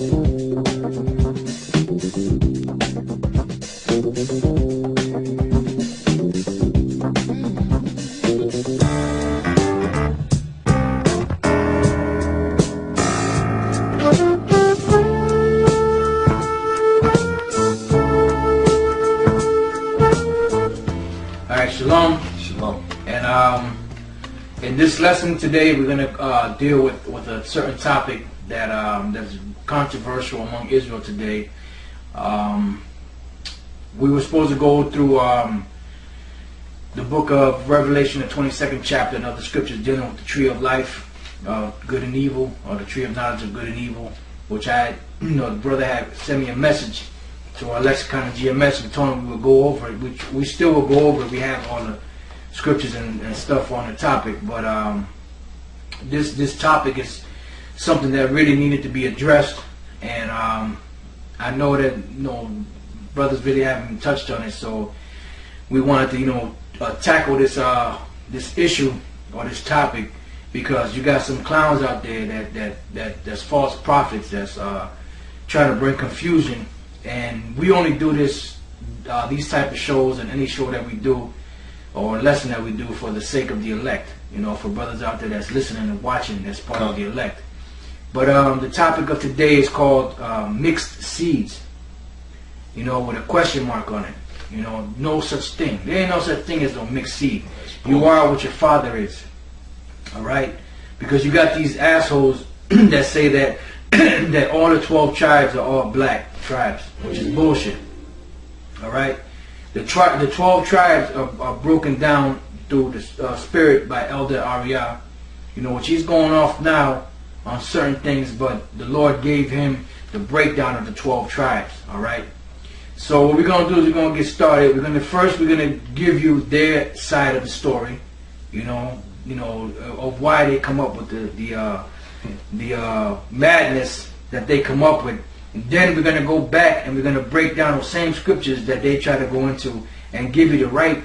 Shalom. Shalom. And in this lesson today, we're going to deal with a certain topic that that's controversial among Israel today. We were supposed to go through the book of Revelation, the 22nd chapter, and other scriptures dealing with the tree of life, good and evil, or the tree of knowledge of good and evil, which the brother had sent me a message to our lexicon of GMS. We told him we would go over it, which we still will go over it. We have all the scriptures and stuff on the topic, but this topic is something that really needed to be addressed, and I know that brothers really haven't touched on it, so we wanted to tackle this issue or this topic, because you got some clowns out there that's false prophets that's trying to bring confusion. And we only do these type of shows and any show that we do or lesson that we do for the sake of the elect, for brothers out there that's listening and watching that's part of the elect. But the topic of today is called mixed seeds, with a question mark on it. No such thing. There ain't no such thing as no mixed seed. You are what your father is. Alright? Because you got these assholes that say that that all the 12 tribes are all black tribes, which is bullshit. Alright? The 12 tribes are broken down through the spirit by Elder Ariah, which he's going off now on certain things, but the Lord gave him the breakdown of the 12 tribes. Alright? So what we're going to do is we're going to get started. We're going to give you their side of the story, of why they come up with the madness that they come up with. And then we're going to go back and we're going to break down those same scriptures that they try to go into and give you the right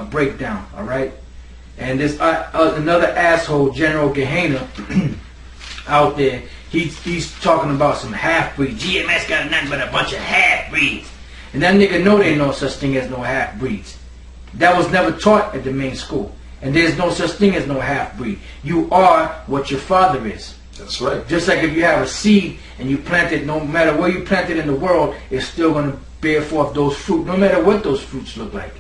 breakdown. Alright? And there's another asshole, General Gehenna, out there. He's talking about some half-breeds. GMS got nothing but a bunch of half-breeds. And that nigga know there ain't no such thing as no half-breeds. That was never taught at the main school. And there's no such thing as no half-breed. You are what your father is. That's right. Just like if you have a seed and you plant it, no matter where you plant it in the world, it's still going to bear forth those fruit, no matter what those fruits look like.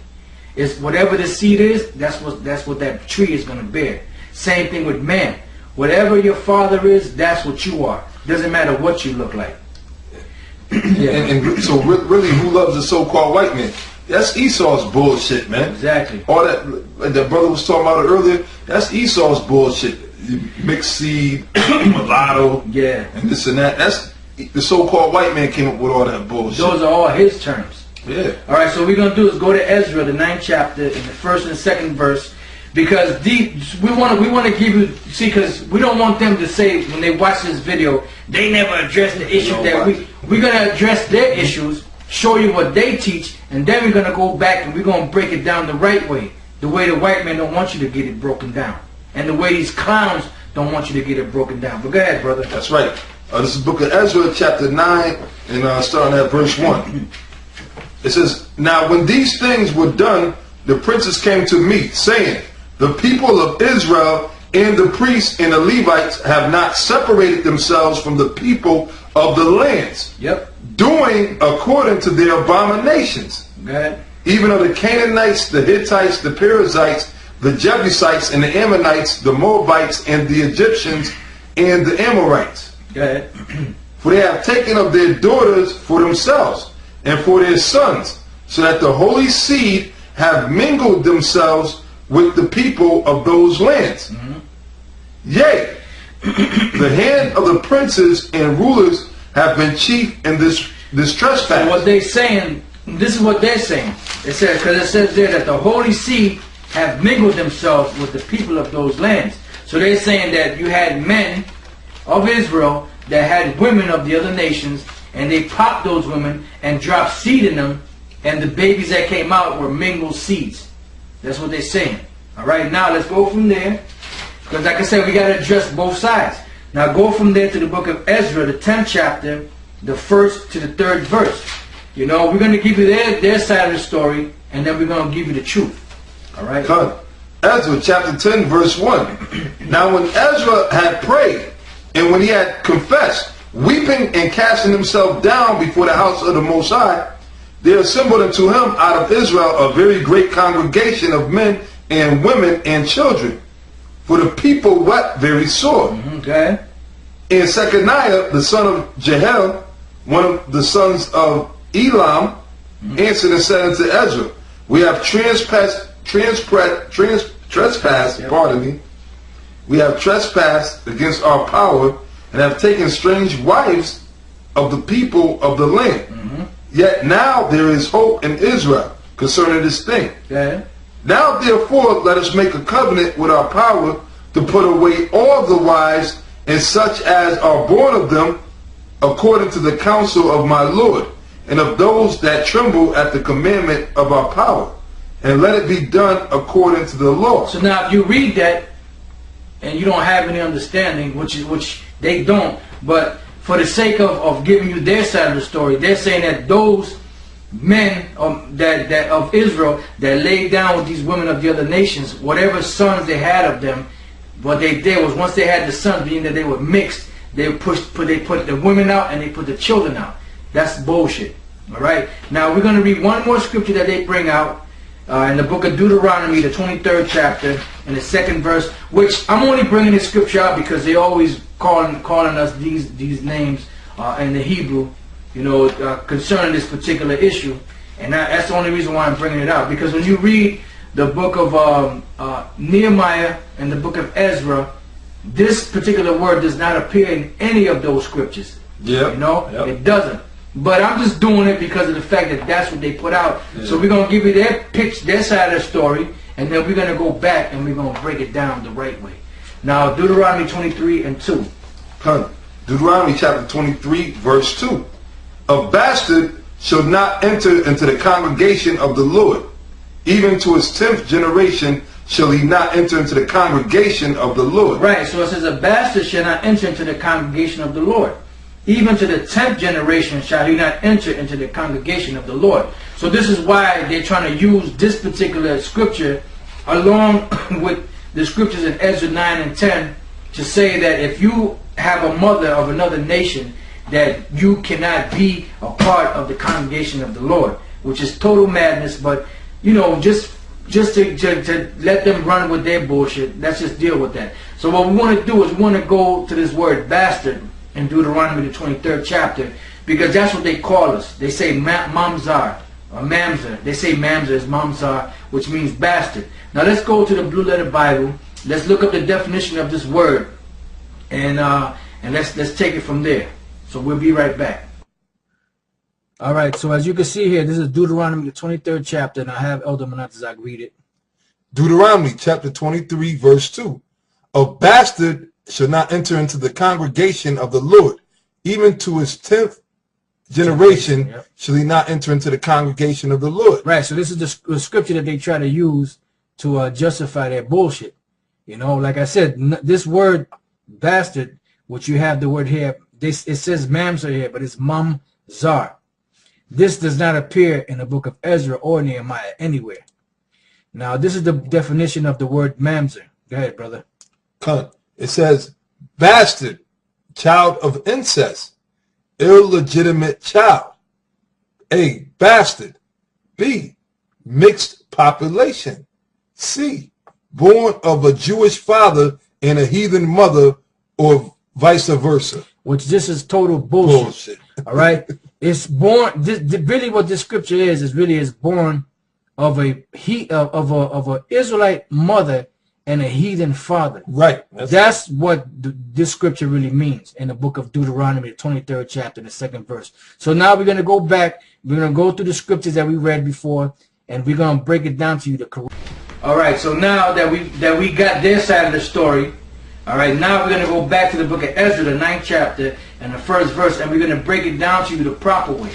It's whatever the seed is, that's what that tree is going to bear. Same thing with man. Whatever your father is, that's what you are. Doesn't matter what you look like. Yeah. And so really, who loves the so-called white man? That's Esau's bullshit, man. Exactly. All that brother was talking about earlier, that's Esau's bullshit. Mixed seed, mulatto, yeah, and this and that. That's the so-called white man came up with all that bullshit. Those are all his terms. Yeah. All right. So what we're gonna do is go to Ezra, the 9th chapter, in the 1st and 2nd verse, because we want to give you because we don't want them to say when they watch this video they never address the issue that we're gonna address their issues, show you what they teach, and then we're gonna go back and we're gonna break it down the right way, the way the white man don't want you to get it broken down. And the way these clowns don't want you to get it broken down. But go ahead, brother. That's right. This is the book of Ezra, chapter 9, and starting at verse 1. It says, "Now when these things were done, the princes came to me, saying, The people of Israel and the priests and the Levites have not separated themselves from the people of the lands, doing according to their abominations. Go ahead. Even of the Canaanites, the Hittites, the Perizzites, the Jebusites, and the Ammonites, the Moabites, and the Egyptians, and the Amorites. Go ahead. For they have taken of their daughters for themselves, and for their sons, so that the holy seed have mingled themselves with the people of those lands. Yea, the hand of the princes and rulers have been chief in this trespass." So what they saying, this is what they're saying. It says, because it says there that the holy seed have mingled themselves with the people of those lands. So they're saying that you had men of Israel that had women of the other nations, and they popped those women and dropped seed in them, and the babies that came out were mingled seeds. That's what they're saying. Alright, now let's go from there, because like I said, we got to address both sides. Now go from there to the book of Ezra, the 10th chapter, the 1st to the 3rd verse. You know, we're going to give you their side of the story, and then we're going to give you the truth. All right? Come. Ezra chapter 10 verse 1. Now when Ezra had prayed, and when he had confessed, weeping and casting himself down before the house of the Most High, there assembled unto him out of Israel a very great congregation of men and women and children. For the people wept very sore. Okay. And Shechaniah, the son of Jehiel, one of the sons of Elam, answered and said unto Ezra, we have trespassed, pardon me, we have trespassed against our power and have taken strange wives of the people of the land. Yet now there is hope in Israel concerning this thing. Okay. Now therefore let us make a covenant with our power to put away all the wives and such as are born of them according to the counsel of my Lord, and of those that tremble at the commandment of our power, and let it be done according to the law. So now if you read that and you don't have any understanding, which they don't, but for the sake of giving you their side of the story, they're saying that those men that of Israel that laid down with these women of the other nations, whatever sons they had of them, what they did was once they had the sons, being that they were mixed, they put the women out and they put the children out. That's bullshit. All right. Now we're going to read one more scripture that they bring out in the book of Deuteronomy, the 23rd chapter, and the 2nd verse. Which I'm only bringing this scripture out because they always calling us these names in the Hebrew, you know, concerning this particular issue, and that's the only reason why I'm bringing it out. Because when you read the book of Nehemiah and the book of Ezra, this particular word does not appear in any of those scriptures. Yeah, you know, it doesn't. But I'm just doing it because of the fact that that's what they put out. Yeah. So we're gonna give you their side of the story, and then we're gonna go back and we're gonna break it down the right way. Now, Deuteronomy 23 and 2. Deuteronomy chapter 23, verse 2. A bastard shall not enter into the congregation of the Lord. Even to his 10th generation shall he not enter into the congregation of the Lord. Right, so it says a bastard shall not enter into the congregation of the Lord. Even to the 10th generation shall he not enter into the congregation of the Lord. So this is why they're trying to use this particular scripture along with the scriptures in Ezra 9 and 10 to say that if you have a mother of another nation, that you cannot be a part of the congregation of the Lord, which is total madness. But you know, just to let them run with their bullshit, let's just deal with that. So what we want to do is we want to go to this word bastard in Deuteronomy the 23rd chapter, because that's what they call us. They say mamzar or mamzer. They say mamzer is mamzar, which means bastard. Now let's go to the Blue Letter Bible. Let's look up the definition of this word, and let's take it from there. So we'll be right back. All right. So as you can see here, this is Deuteronomy the 23rd chapter, and I have Elder Manatazak read it. Deuteronomy chapter 23, verse 2. A bastard shall not enter into the congregation of the Lord. Even to his 10th generation shall he not enter into the congregation of the Lord. Right. So this is the scripture that they try to use to justify their bullshit. You know, like I said, this word bastard, which you have the word here, it says mamzer here, but it's mamzar. This does not appear in the book of Ezra or Nehemiah anywhere. Now, this is the definition of the word mamzer. Go ahead, brother. It says, bastard, child of incest, illegitimate child. A, bastard. B, mixed population. C, born of a Jewish father and a heathen mother, or vice versa. Which this is total bullshit. All right? It's born, really what this scripture is born of a Israelite mother and a heathen father. Right. That's what this scripture really means in the book of Deuteronomy, the 23rd chapter, the 2nd verse. So now we're going to go back. We're going to go through the scriptures that we read before, and we're going to break it down to you the correct. All right. So now that we got their side of the story, all right, now we're going to go back to the book of Ezra, the 9th chapter, and the 1st verse, and we're going to break it down to you the proper way.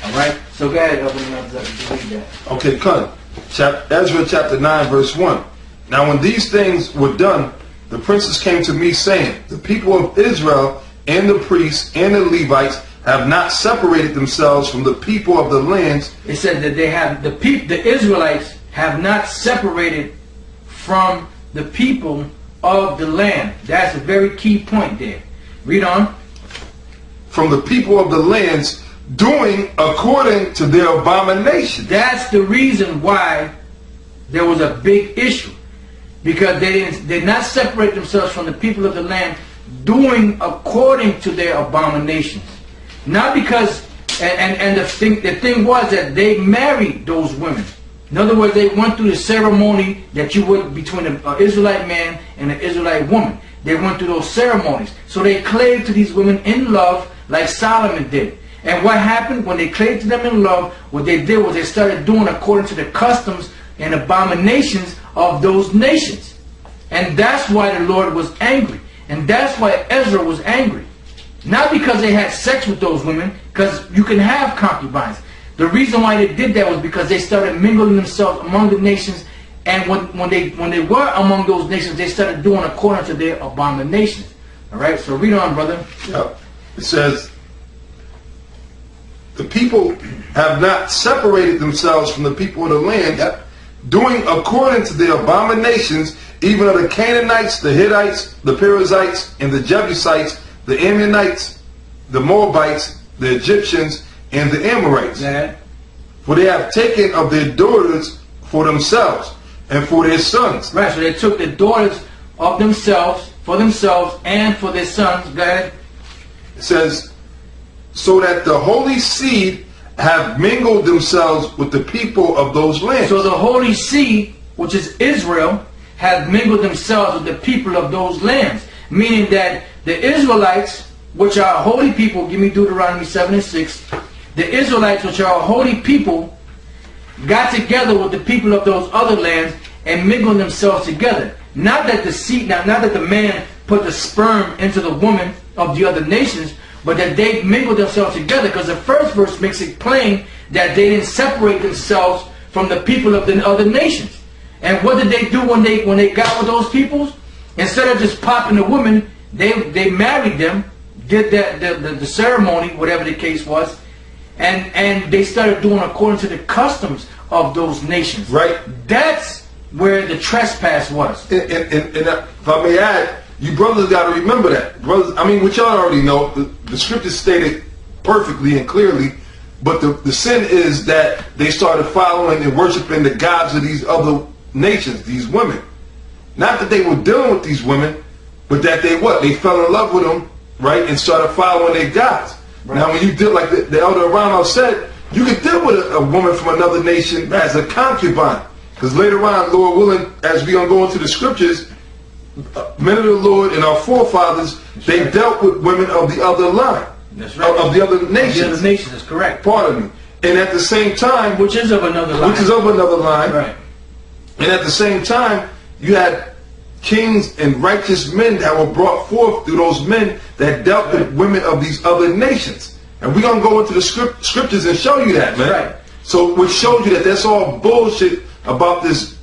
All right? So go ahead, read that. Okay, cut. Ezra chapter 9, verse 1. Now when these things were done, the princes came to me, saying, the people of Israel and the priests and the Levites have not separated themselves from the people of the lands. It said that they have the Israelites have not separated from the people of the land. That's a very key point there. Read on. From the people of the lands, doing according to their abominations. That's the reason why there was a big issue, because they did not separate themselves from the people of the land, doing according to their abominations. Not because, and the thing was that they married those women. In other words, they went through the ceremony that you would between an Israelite man and an Israelite woman. They went through those ceremonies. So they clave to these women in love like Solomon did. And what happened when they clave to them in love, what they did was they started doing according to the customs and abominations of those nations. And that's why the Lord was angry. And that's why Ezra was angry. Not because they had sex with those women, because you can have concubines. The reason why they did that was because they started mingling themselves among the nations, and when they were among those nations, they started doing according to their abominations. All right, so read on, brother. Yep. It says, the people have not separated themselves from the people of the land, doing according to their abominations, even of the Canaanites, the Hittites, the Perizzites, and the Jebusites, the Ammonites, the Moabites, the Egyptians, and the Amorites. Yeah. For they have taken of their daughters for themselves and for their sons. Right, so they took the daughters of themselves, for themselves, and for their sons. Go ahead. It says, so that the holy seed have mingled themselves with the people of those lands. So the holy seed, which is Israel, have mingled themselves with the people of those lands. Meaning that the Israelites, which are a holy people, give me Deuteronomy 7 and 6, the Israelites, which are a holy people, got together with the people of those other lands and mingled themselves together. Not that the seed, not that the man put the sperm into the woman of the other nations, but that they mingled themselves together, because the first verse makes it plain that they didn't separate themselves from the people of the other nations. And what did they do when they got with those peoples? Instead of just popping the woman, they married them, did the ceremony, whatever the case was, and they started doing according to the customs of those nations. Right. That's where the trespass was. And if I may add, you brothers got to remember that. Brothers, I mean, what y'all already know, the scriptures stated perfectly and clearly, but the sin is that they started following and worshiping the gods of these other nations, these women. Not that they were dealing with these women, but that they fell in love with them, right, and started following their gods. Right. Now, when you deal like the elder Arano said, you can deal with a woman from another nation as a concubine. Because later on, Lord willing, as we're going to go into the scriptures, men of the Lord and our forefathers, they dealt with women of the other line. That's right. Of the other nations. The other nations is correct. Pardon me. And at the same time, which is of another line. Right. And at the same time, you had kings and righteous men that were brought forth through those men that dealt with women of these other nations. And we're going to go into the scriptures and show you that, man. Right. So which shows you that that's all bullshit about this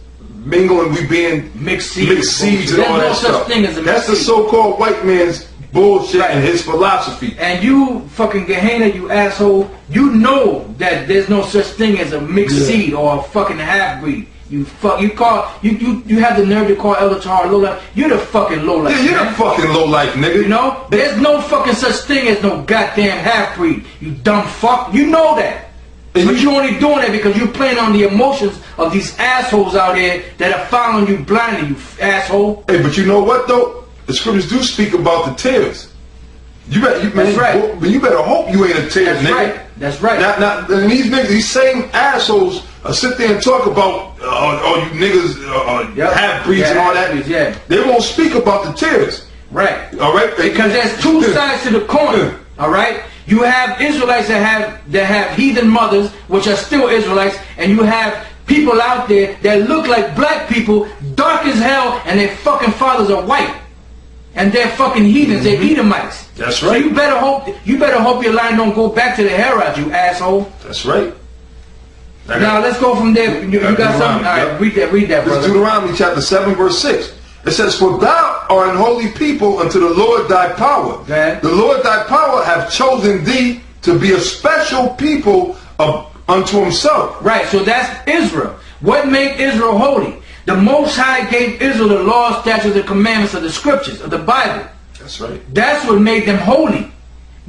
mingling, we being mixed seeds and all that stuff. That's the so-called white man's bullshit and his philosophy. And you fucking Gehenna, you asshole, you know that there's no such thing as a mixed seed or a fucking half-breed. You have the nerve to call Elder Tahar lowlife. You're the fucking lowlife. Yeah, you're the fucking lowlife, nigga. You know, there's no fucking such thing as no goddamn half-breed. You dumb fuck. You know that. But you're only doing it because you're playing on the emotions of these assholes out here that are following you blindly, you asshole. Hey, but you know what though? The scriptures do speak about the tears. That's right. But you better hope you ain't a tear, nigga. Right. That's right. Now, these niggas, these same assholes, sit there and talk about, you niggas, half-breeds and all that. Yeah. They won't speak about the tears. Right. All right. Because there's two sides to the coin. All right. You have Israelites that have heathen mothers, which are still Israelites, and you have people out there that look like black people, dark as hell, and their fucking fathers are white, and they're fucking heathens. They're Edomites. That's right. So you better hope your line don't go back to the Herod, you asshole. That's right. Now let's go from there. You got something? All right, read that, brother. This is Deuteronomy chapter 7, verse 6. It says, for thou art an holy people unto the Lord thy power. The Lord thy power hath chosen thee to be a special people unto himself. Right, so that's Israel. What made Israel holy? The Most High gave Israel the laws, statutes, and commandments of the scriptures, of the Bible. That's right. That's what made them holy.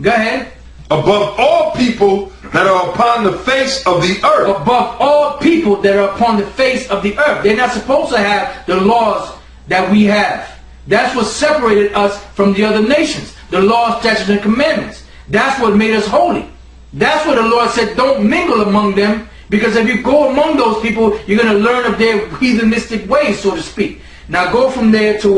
Go ahead. Above all people that are upon the face of the earth. Above all people that are upon the face of the earth. They're not supposed to have the laws that we have. That's what separated us from the other nations. The laws, statutes, and commandments. That's what made us holy. That's what the Lord said, don't mingle among them, because if you go among those people, you're going to learn of their heathenistic ways, so to speak. Now go from there to,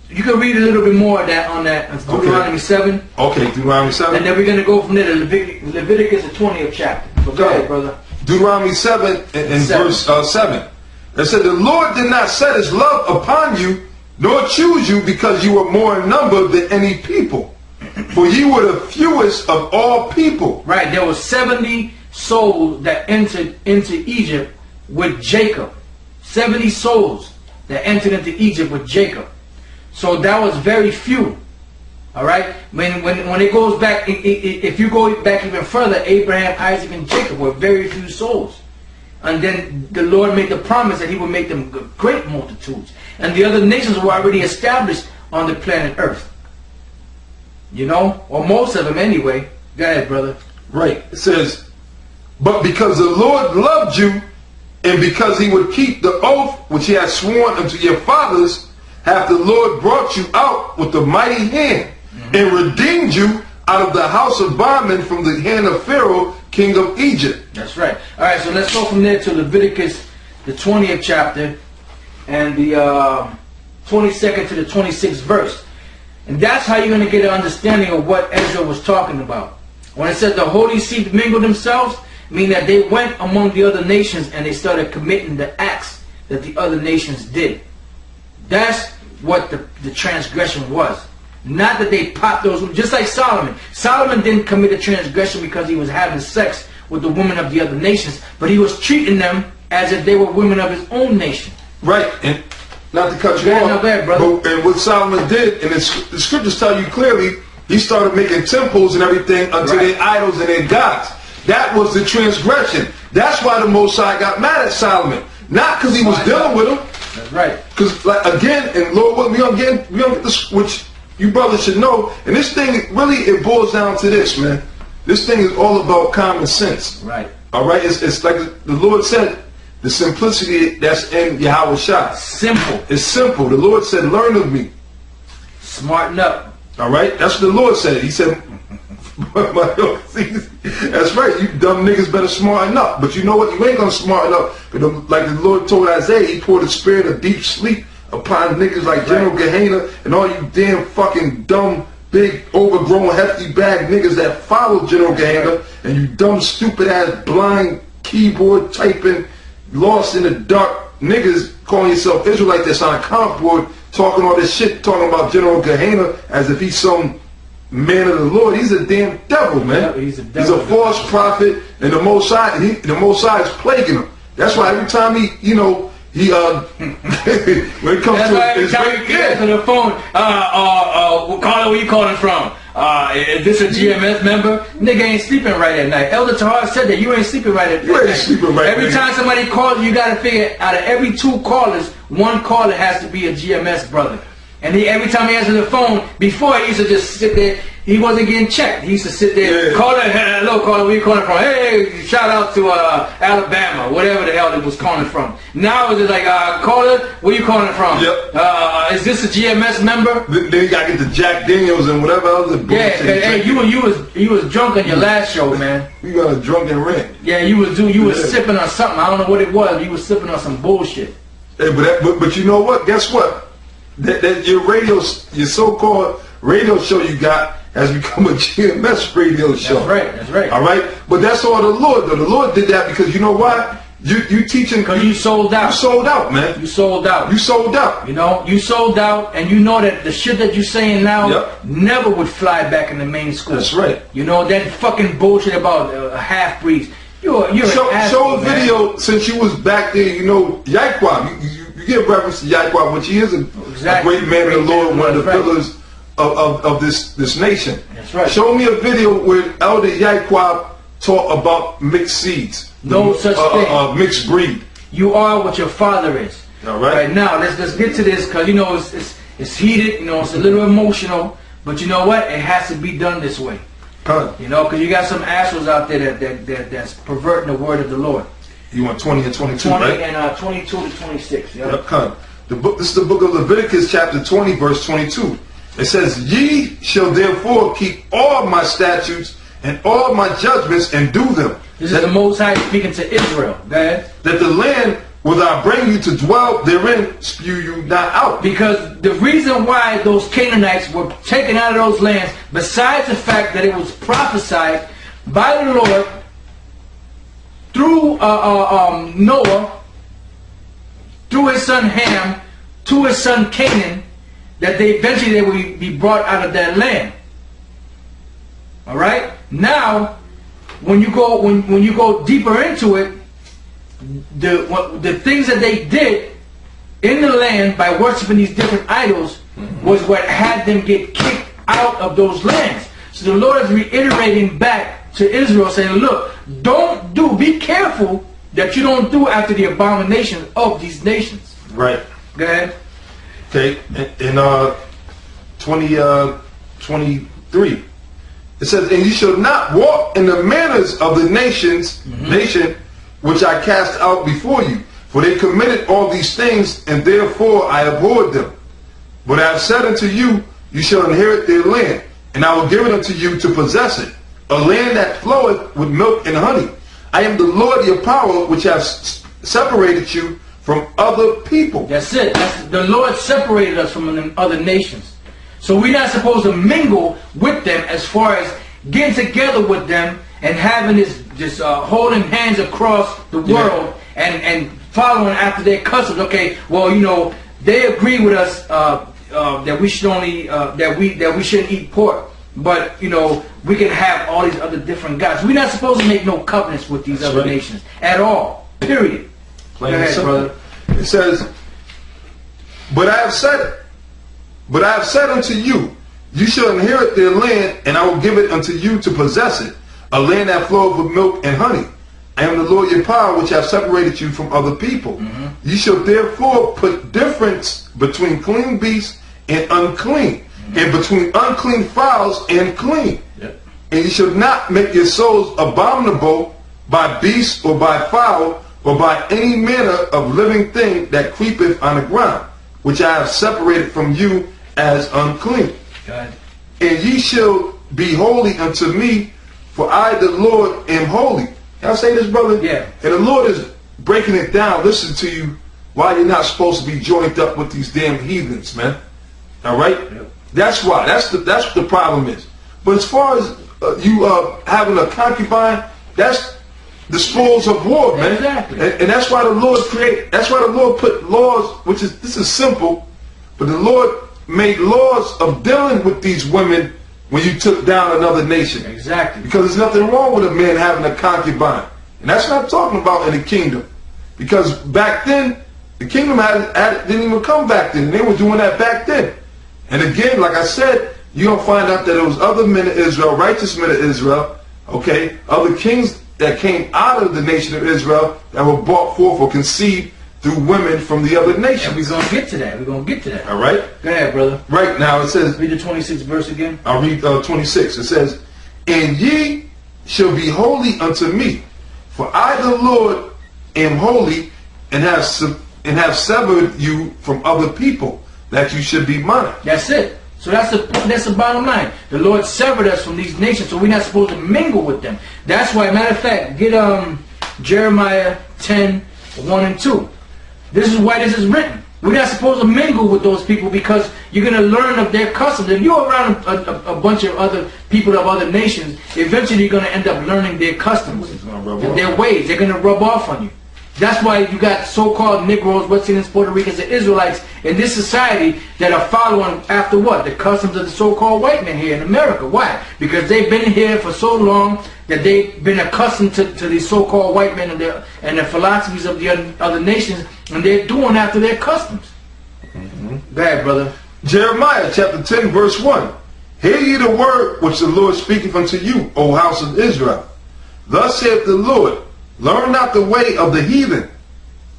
you can read a little bit more of that on that, Deuteronomy 7. Okay, Deuteronomy 7. And then we're going to go from there to Leviticus, the 20th chapter. So go ahead, brother. Deuteronomy 7 and verse 7. It said, the Lord did not set his love upon you, nor choose you because you were more in number than any people. For you were the fewest of all people. Right, there were 70 souls that entered into Egypt with Jacob. 70 souls that entered into Egypt with Jacob. So that was very few. Alright? When it goes back, if you go back even further, Abraham, Isaac, and Jacob were very few souls. And then the Lord made the promise that he would make them great multitudes. And the other nations were already established on the planet Earth. You know? Or most of them anyway. Go ahead, brother. Right. It says, but because the Lord loved you, and because he would keep the oath which he had sworn unto your fathers, hath the Lord brought you out with a mighty hand, and redeemed you out of the house of bondmen from the hand of Pharaoh, king of Egypt. That's right. Alright, so let's go from there to Leviticus, the 20th chapter, and the 22nd to the 26th verse. And that's how you're going to get an understanding of what Ezra was talking about. When it said the holy seed mingled themselves, meaning that they went among the other nations and they started committing the acts that the other nations did. That's what the transgression was. Not that they popped those, just like Solomon. Solomon didn't commit a transgression because he was having sex with the women of the other nations, but he was treating them as if they were women of his own nation. Right, and not to cut you off, but and what Solomon did, and the scriptures tell you clearly, he started making temples and everything unto their idols and their gods. That was the transgression. That's why the Most High got mad at Solomon. Not because he was dealing with him. That's right. Because, like, again, and Lord willing, we don't get this, which you brothers should know. And this thing, really, it boils down to this, man. This thing is all about common sense. Right. All right? It's like the Lord said, the simplicity that's in Yahweh Shah. Simple. It's simple. The Lord said, learn of me. Smarten up. All right? That's what the Lord said. He said, that's right. You dumb niggas better smarten up. But you know what? You ain't going to smarten up. Like the Lord told Isaiah, he poured a spirit of deep sleep upon niggas like General Gehenna and all you damn fucking dumb, big, overgrown, hefty bag niggas that follow General Gehenna, and you dumb, stupid ass, blind, keyboard typing, lost in the dark niggas calling yourself Israelite that's on a comp board talking all this shit, talking about General Gehenna as if he's some man of the Lord. He's a damn devil, man. Yeah, he's a devil. He's a false prophet, and the Most High is plaguing him. That's why every time he when it comes to every time he gets to the phone, Carla, where you calling from? Is this a GMS member? Nigga ain't sleeping right at night. Elder Tahar said that you ain't sleeping right at night. You ain't sleeping right. Every time somebody calls you, gotta figure out of every 2 callers, 1 caller has to be a GMS brother. And every time he answered the phone, before he used to just sit there, he wasn't getting checked. He used to sit there, caller, hello caller, where you calling from? Hey, shout out to Alabama, whatever the hell it was calling from. Now it's just like, caller, where you calling from? Yep. Is this a GMS member? Then you gotta get the Jack Daniels and whatever other bullshit. Yeah, hey, you was drunk on your last show, man. You got a drunken rant. Yeah, you was sipping on something. I don't know what it was. You was sipping on some bullshit. Hey, but you know what? Guess what? That your so-called radio show you got has become a GMS radio show. That's right. All right? But that's all the Lord, though. The Lord did that because you know why? You teaching... Because you sold out. You sold out, man. You sold out. You sold out. You know, you sold out, and you know that the shit that you're saying now never would fly back in the main school. That's right. You know, that fucking bullshit about half-breeds. You're show a video since you was back there, you know, Yahweh. You give reference to Yahweh, which he is a great man of the Lord, one of the pillars of this nation. That's right. Show me a video where Elder Yaquab taught about mixed seeds. No such thing. Mixed breed. You are what your father is. All right. Right now, let's get to this, because you know it's heated. You know, it's a little emotional, but you know what? It has to be done this way. You know, because you got some assholes out there that's perverting the word of the Lord. You want 20 and 22, 20 right? and 22 to 26. Yep. This is the book of Leviticus, chapter 20, verse 22. It says, "Ye shall therefore keep all my statutes and all my judgments and do them." This is the Most High speaking to Israel. Go ahead. "That the land whither I bring you to dwell therein spew you not out." Because the reason why those Canaanites were taken out of those lands, besides the fact that it was prophesied by the Lord through Noah, through his son Ham, to his son Canaan, that they would be brought out of that land. All right. Now, when you go deeper into it, the things that they did in the land by worshiping these different idols was what had them get kicked out of those lands. So the Lord is reiterating back to Israel, saying, "Look, be careful that you don't do after the abominations of these nations." Right. Go ahead. Okay. In 23, it says, "And you shall not walk in the manners of the nation which I cast out before you, for they committed all these things, and therefore I abhorred them. But I have said unto you, you shall inherit their land, and I will give it unto you to possess it, a land that floweth with milk and honey. I am the Lord your power, which has separated you from other people." That's it. The Lord separated us from the other nations. So we're not supposed to mingle with them as far as getting together with them and having this holding hands across the world and following after their customs. Okay, well, you know, they agree with us that we should only that we shouldn't eat pork, but you know, we can have all these other different gods. We're not supposed to make no covenants with these other nations at all. Period. Go ahead, brother. It says, But I have said unto you, you shall inherit their land, and I will give it unto you to possess it, a land that floweth with milk and honey. I am the Lord your power, which have separated you from other people. You shall therefore put difference between clean beasts and unclean, and between unclean fowls and clean. And you shall not make your souls abominable by beast or by fowl, or by any manner of living thing that creepeth on the ground, which I have separated from you as unclean. God. And ye shall be holy unto me, for I the Lord am holy. Y'all say this, brother? Yeah. And the Lord is breaking it down. Listen to you why you're not supposed to be joined up with these damn heathens, man. All right? Yep. That's why. That's what the problem is. But as far as you having a concubine, that's the spoils of war, man. Exactly. And that's why the Lord that's why the Lord put laws, this is simple, but the Lord made laws of dealing with these women when you took down another nation. Exactly. Because there's nothing wrong with a man having a concubine. And that's not talking about in the kingdom. Because back then, the kingdom didn't even come back then. They were doing that back then. And again, like I said, you're going to find out that there was other men of Israel, righteous men of Israel, okay, other kings that came out of the nation of Israel that were brought forth or conceived through women from the other nations. And we're going to get to that. We're going to get to that. All right? Go ahead, brother. Right now it says... Read the 26th verse again. I'll read 26. It says, "And ye shall be holy unto me, for I the Lord am holy, and have severed you from other people, that you should be mine." That's it. So that's the bottom line. The Lord severed us from these nations, so we're not supposed to mingle with them. That's why, matter of fact, get Jeremiah 10:1 and 2. This is why this is written. We're not supposed to mingle with those people because you're going to learn of their customs. If you're around a bunch of other people of other nations, eventually you're going to end up learning their customs, their ways. They're going to rub off on you. That's why you got so-called Negroes, West Indians, Puerto Ricans, and Israelites in this society that are following after what? The customs of the so-called white men here in America. Why? Because they've been here for so long that they've been accustomed to these so-called white men and the philosophies of the other nations, and they're doing after their customs. Go ahead, brother. Jeremiah chapter 10 verse 1. Hear ye the word which the Lord speaketh unto you, O house of Israel. Thus saith the Lord, learn not the way of the heathen,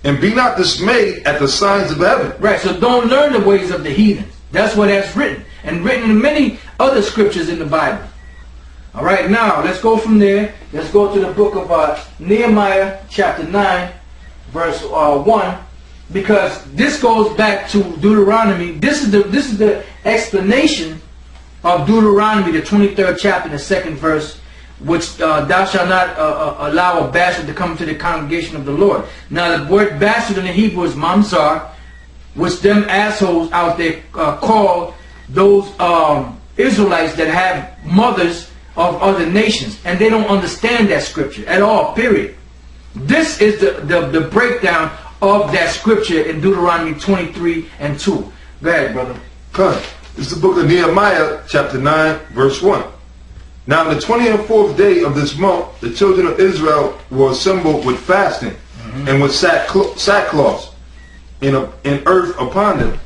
and be not dismayed at the signs of heaven. Right, so don't learn the ways of the heathens. That's what that's written. And written in many other scriptures in the Bible. All right, now let's go from there. Let's go to the book of Nehemiah chapter 9, verse 1. Because this goes back to Deuteronomy. This is the explanation of Deuteronomy, the 23rd chapter, the 2nd verse, which thou shalt not allow a bastard to come to the congregation of the Lord. Now the word bastard in the Hebrew is mamzar, which them assholes out there call those Israelites that have mothers of other nations, and they don't understand that scripture at all, period. This is the breakdown of that scripture in Deuteronomy 23 and 2. Go ahead, brother. Come. It's the book of Nehemiah, chapter 9, verse 1. Now, on the 24th day of this month, the children of Israel were assembled with fasting and with sackcloth and earth upon them.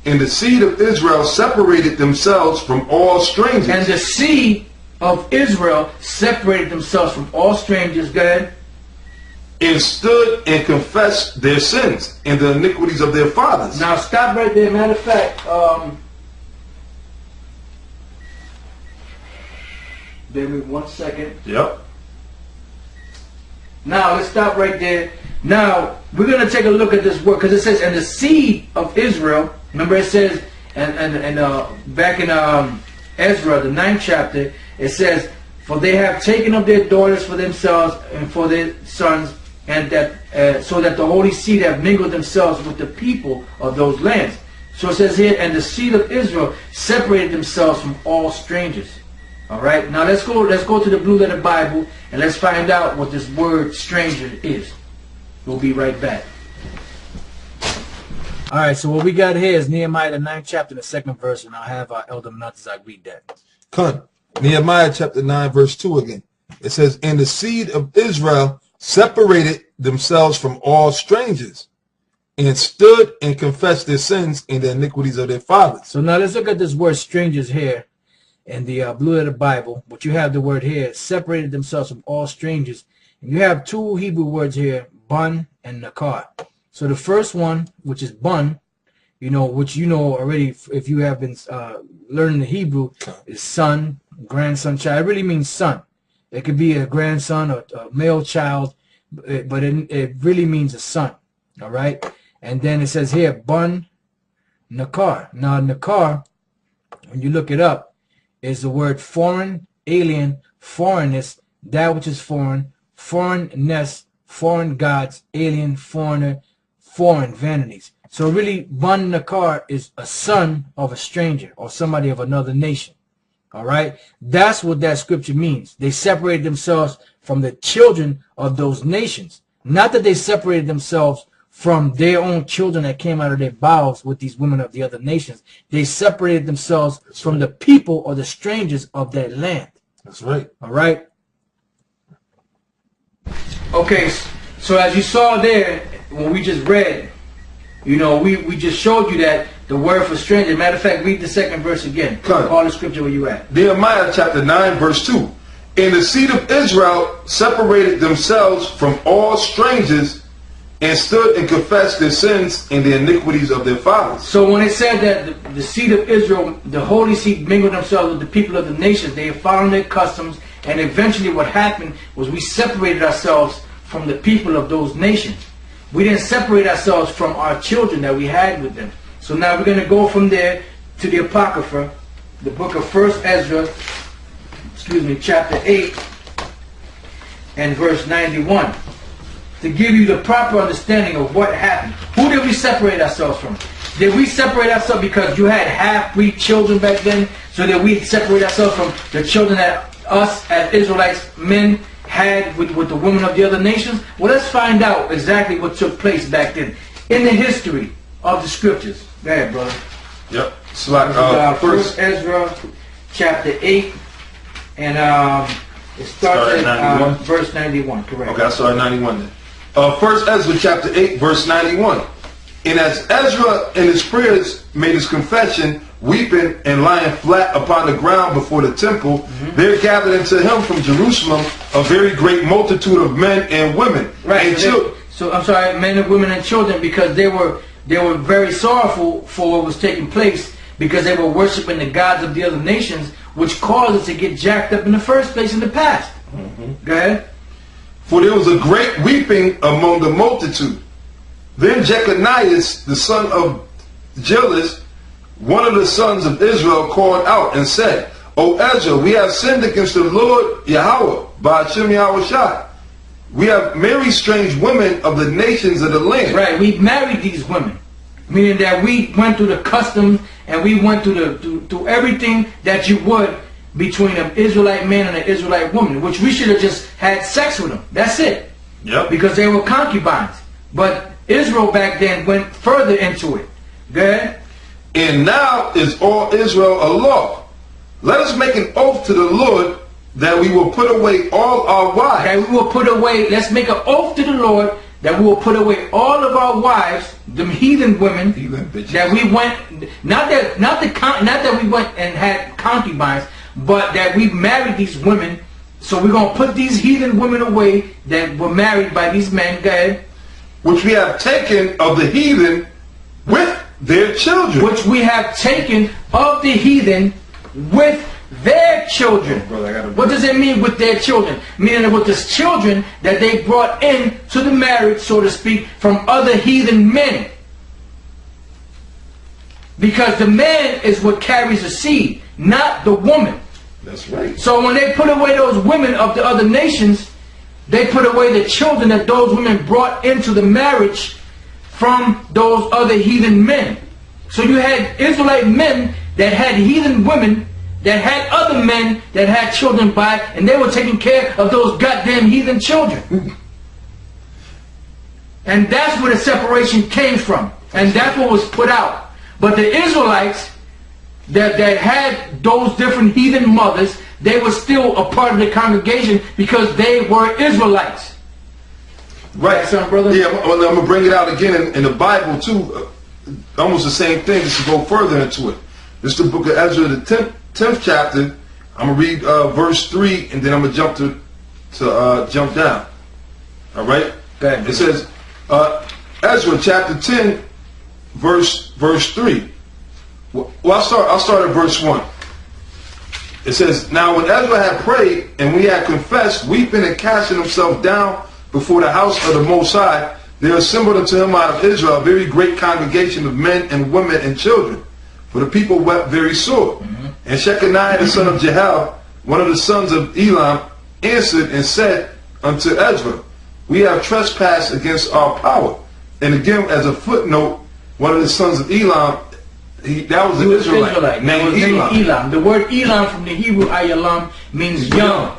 And the seed of Israel separated themselves from all strangers. And the seed of Israel separated themselves from all strangers. Go ahead. And stood and confessed their sins and the iniquities of their fathers. Now stop right there. Matter of fact, bear with me 1 second. Yep. Now let's stop right there. Now we're going to take a look at this word, because it says, and the seed of Israel. Remember it says, and back in Ezra, the 9th chapter, it says, for they have taken up their daughters for themselves and for their sons, and that so that the holy seed have mingled themselves with the people of those lands. So it says here, and the seed of Israel separated themselves from all strangers. All right. Now let's go to the Blue Letter Bible and let's find out what this word stranger is. We'll be right back. All right. So what we got here is Nehemiah the 9th chapter, the 2nd verse, and I'll have Elder Melchizedek read that. Come. Nehemiah chapter 9, verse 2 again. It says, and the seed of Israel separated themselves from all strangers, and stood and confessed their sins and the iniquities of their fathers. So now let's look at this word strangers here in the Blue Letter Bible. But you have the word here, separated themselves from all strangers. And you have two Hebrew words here, bun and nakar. So the first one, which is bun, which you know already if you have been learning the Hebrew, is son, grandson, child. It really means son. It could be a grandson or a male child, but it really means a son. All right. And then it says here, bun, nakar. Now, nakar, when you look it up, is the word foreign, alien, foreignness, that which is foreign, foreignness, foreign gods, alien, foreigner, foreign vanities. So really, bun nakar is a son of a stranger or somebody of another nation. All right. That's what that scripture means. They separated themselves from the children of those nations. Not that they separated themselves from their own children that came out of their bowels with these women of the other nations. They separated themselves from the people or the strangers of that land. That's right. All right. Okay. So as you saw there, when we just read, we just showed you that the word for stranger. Matter of fact, read the 2nd verse again. Call the scripture where you at. Nehemiah chapter 9, verse 2. And the seed of Israel separated themselves from all strangers, and stood and confessed their sins and the iniquities of their fathers. So when it said that the seed of Israel, the holy seed, mingled themselves with the people of the nations, they followed their customs, and eventually what happened was we separated ourselves from the people of those nations. We didn't separate ourselves from our children that we had with them. So now we're going to go from there to the Apocrypha, the book of 1st Ezra, chapter 8 and verse 91, to give you the proper understanding of what happened. Who did we separate ourselves from? Did we separate ourselves because you had half-breed children back then, so that we separate ourselves from the children that us as Israelites men had with the women of the other nations? Well, let's find out exactly what took place back then in the history of the scriptures. Go ahead, brother. Yep. It's like 1st Ezra chapter 8 and it starts at verse 91. Correct. Okay, I started 91 then. 1st Ezra chapter 8 verse 91. And as Ezra in his prayers made his confession weeping and lying flat upon the ground before the temple, there gathered unto him from Jerusalem a very great multitude of men and women. Right. And children. So I'm sorry, men and women and children, because they were very sorrowful for what was taking place, because they were worshiping the gods of the other nations, which caused us to get jacked up in the first place in the past. Go ahead. For there was a great weeping among the multitude. Then Jeconiah, the son of Jelis, one of the sons of Israel, called out and said, O Ezra, we have sinned against the Lord Yahweh, by Hashem Yahushua. We have married strange women of the nations of the land. Right, we married these women, meaning that we went through the customs and we went through everything that you would between an Israelite man and an Israelite woman, which we should have just had sex with them. That's it. Yep. Because they were concubines. But Israel back then went further into it. Go ahead. And now is all Israel a law. Let us make an oath to the Lord that we will put away all our wives. That we will put away, let's make an oath to the Lord that we will put away all of our wives, them heathen women, that we went, not that we went and had concubines, but that we married these women. So we're going to put these heathen women away that were married by these men. Go ahead. Which we have taken of the heathen with their children. Which we have taken of the heathen with their children. What does it mean with their children? Meaning with the children that they brought in to the marriage, so to speak, from other heathen men. Because the man is what carries the seed, not the woman. That's right. So when they put away those women of the other nations, they put away the children that those women brought into the marriage from those other heathen men. So you had Israelite men that had heathen women that had other men that had children by, and they were taking care of those goddamn heathen children. And that's where the separation came from. And that's what was put out. But the Israelites that had those different heathen mothers, they were still a part of the congregation because they were Israelites. Right, son, brother? Yeah, I'm going to bring it out again in the Bible too. Almost the same thing, just to go further into it. This is the book of Ezra, the 10th chapter. I'm going to read verse 3, and then I'm going to jump down. All right? Okay. It says, Ezra chapter 10, verse 3. Well, I'll start at verse 1. It says, Now when Ezra had prayed, and we had confessed, weeping and casting himself down before the house of the Most High, there assembled unto him out of Israel a very great congregation of men and women and children. For the people wept very sore. And Shechaniah the son of Jehiel, one of the sons of Elam, answered and said unto Ezra, We have trespassed against our power. And again, as a footnote, one of the sons of Elam, that was an Israelite named Elam. The word Elam from the Hebrew Ayalam means young.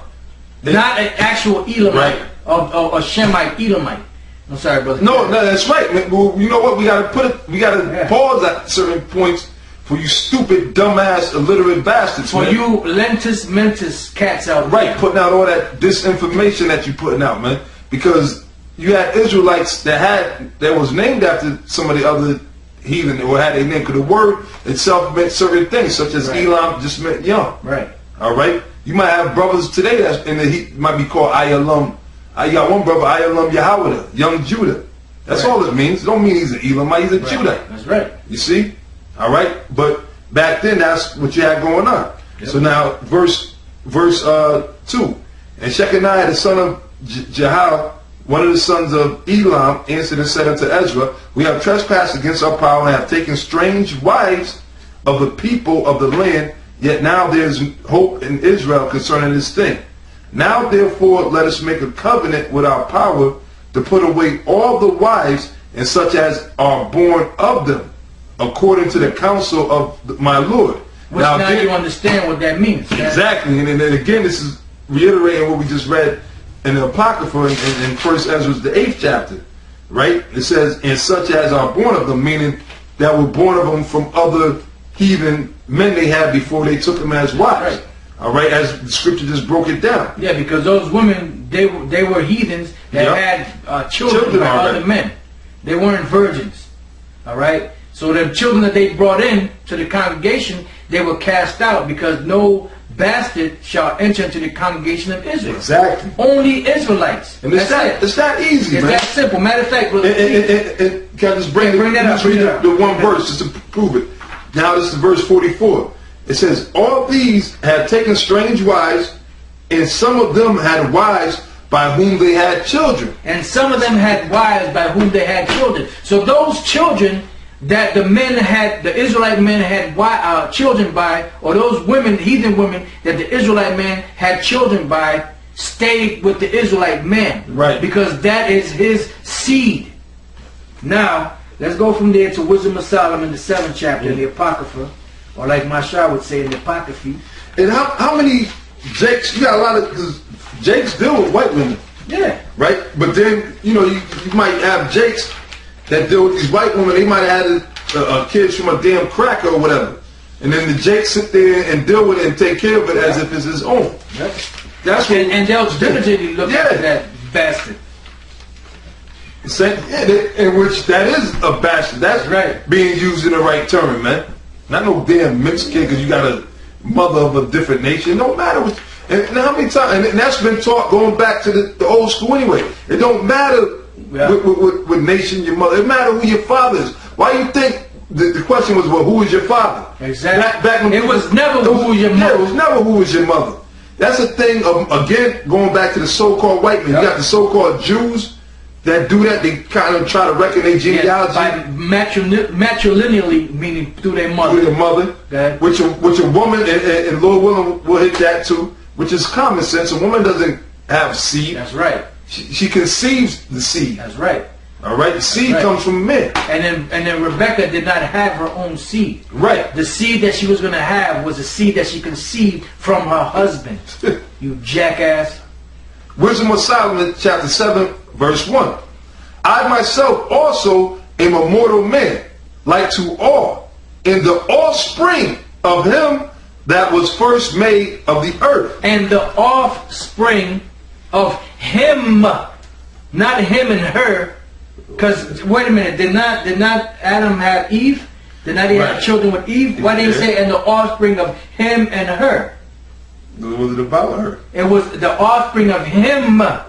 Not an actual Elamite, right, or Shemite Elamite. I'm sorry, brother. No, that's right. Well, you know what? We got to pause at certain points for you stupid, dumbass, illiterate bastards. For you lentus mentis cats out there. Right, putting out all that disinformation that you putting out, man. Because you had Israelites that was named after some of the other heathen, or had a name, because the word itself meant certain things, such as Elam just meant young. Right. All right. You might have brothers today that might be called Ayalam. I got one brother, Ayalam Yahweh, young Judah. That's all it means. It don't mean he's an Elamite, he's a Judah. That's right. You see? All right. But back then, that's what you had going on. Yep. So now, verse 2. And Shechaniah the son of Jehiel, one of the sons of Elam, answered and said unto Ezra, We have trespassed against our power and have taken strange wives of the people of the land, yet now there is hope in Israel concerning this thing. Now therefore let us make a covenant with our power to put away all the wives and such as are born of them, according to the counsel of my Lord. Which now you understand what that means. Exactly. And then again, this is reiterating what we just read in the Apocrypha in 1 Ezra, the 8th chapter. Right? It says, and such as are born of them, meaning that were born of them from other heathen men they had before they took them as wives. Right. All right, as the scripture just broke it down. Yeah, because those women, they were heathens that had children by other men. They weren't virgins. All right? So the children that they brought in to the congregation, they were cast out, because no bastard shall enter into the congregation of Israel. Exactly. Only Israelites. And it's that easy, it's man. It's that simple. Matter of fact, and can I just bring that up? Read the one verse just to prove it. Now this is verse 44. It says, all these had taken strange wives, and some of them had wives by whom they had children. And some of them had wives by whom they had children. So those children that the men had, the Israelite men had children by, or those women, heathen women, that the Israelite man had children by, stayed with the Israelite man. Right. Because that is his seed. Now, let's go from there to Wisdom of Solomon, the 7th chapter, in the Apocrypha, or like Mashar would say, in the Apocryphy. And how many Jakes, you got a lot of, because Jakes deal with white women. Yeah. Right? But then, you might have Jakes that deal with these white women. They might have had kids from a damn cracker or whatever. And then the Jakes sit there and deal with it and take care of it as if it's his own. That's what, and they'll diligently look at that bastard. In which that is a bastard. That's right. Being used in the right term, man. Not no damn mixed kid because you got a mother of a different nation. It don't matter what. And how many times? And that's been taught going back to the old school anyway. It don't matter what nation your mother. It matter who your father is. Why you think the question was, well, who is your father? Exactly. Back when it was never who was your mother. Yeah, it was never who was your mother. That's a thing of, again, going back to the so-called white men. You got the so-called Jews that do that. They kind of try to reckon their genealogy. By matrilineally, meaning through their mother. Through their mother. Okay. Which a woman, and Lord willing, will hit that too, which is common sense. A woman doesn't have seed. That's right. She conceives the seed. That's right. All right, the seed comes from men. And then Rebecca did not have her own seed. Right. The seed that she was going to have was a seed that she conceived from her husband. You jackass. Wisdom of Solomon, chapter 7, verse 1. I myself also am a mortal man, like to all, in the offspring of him that was first made of the earth. And the offspring of him, not him and her. Because wait a minute, did not Adam have Eve? Did not he have children with Eve? Why did he say and the offspring of him and her? Was it about her? It was the offspring of him. Man,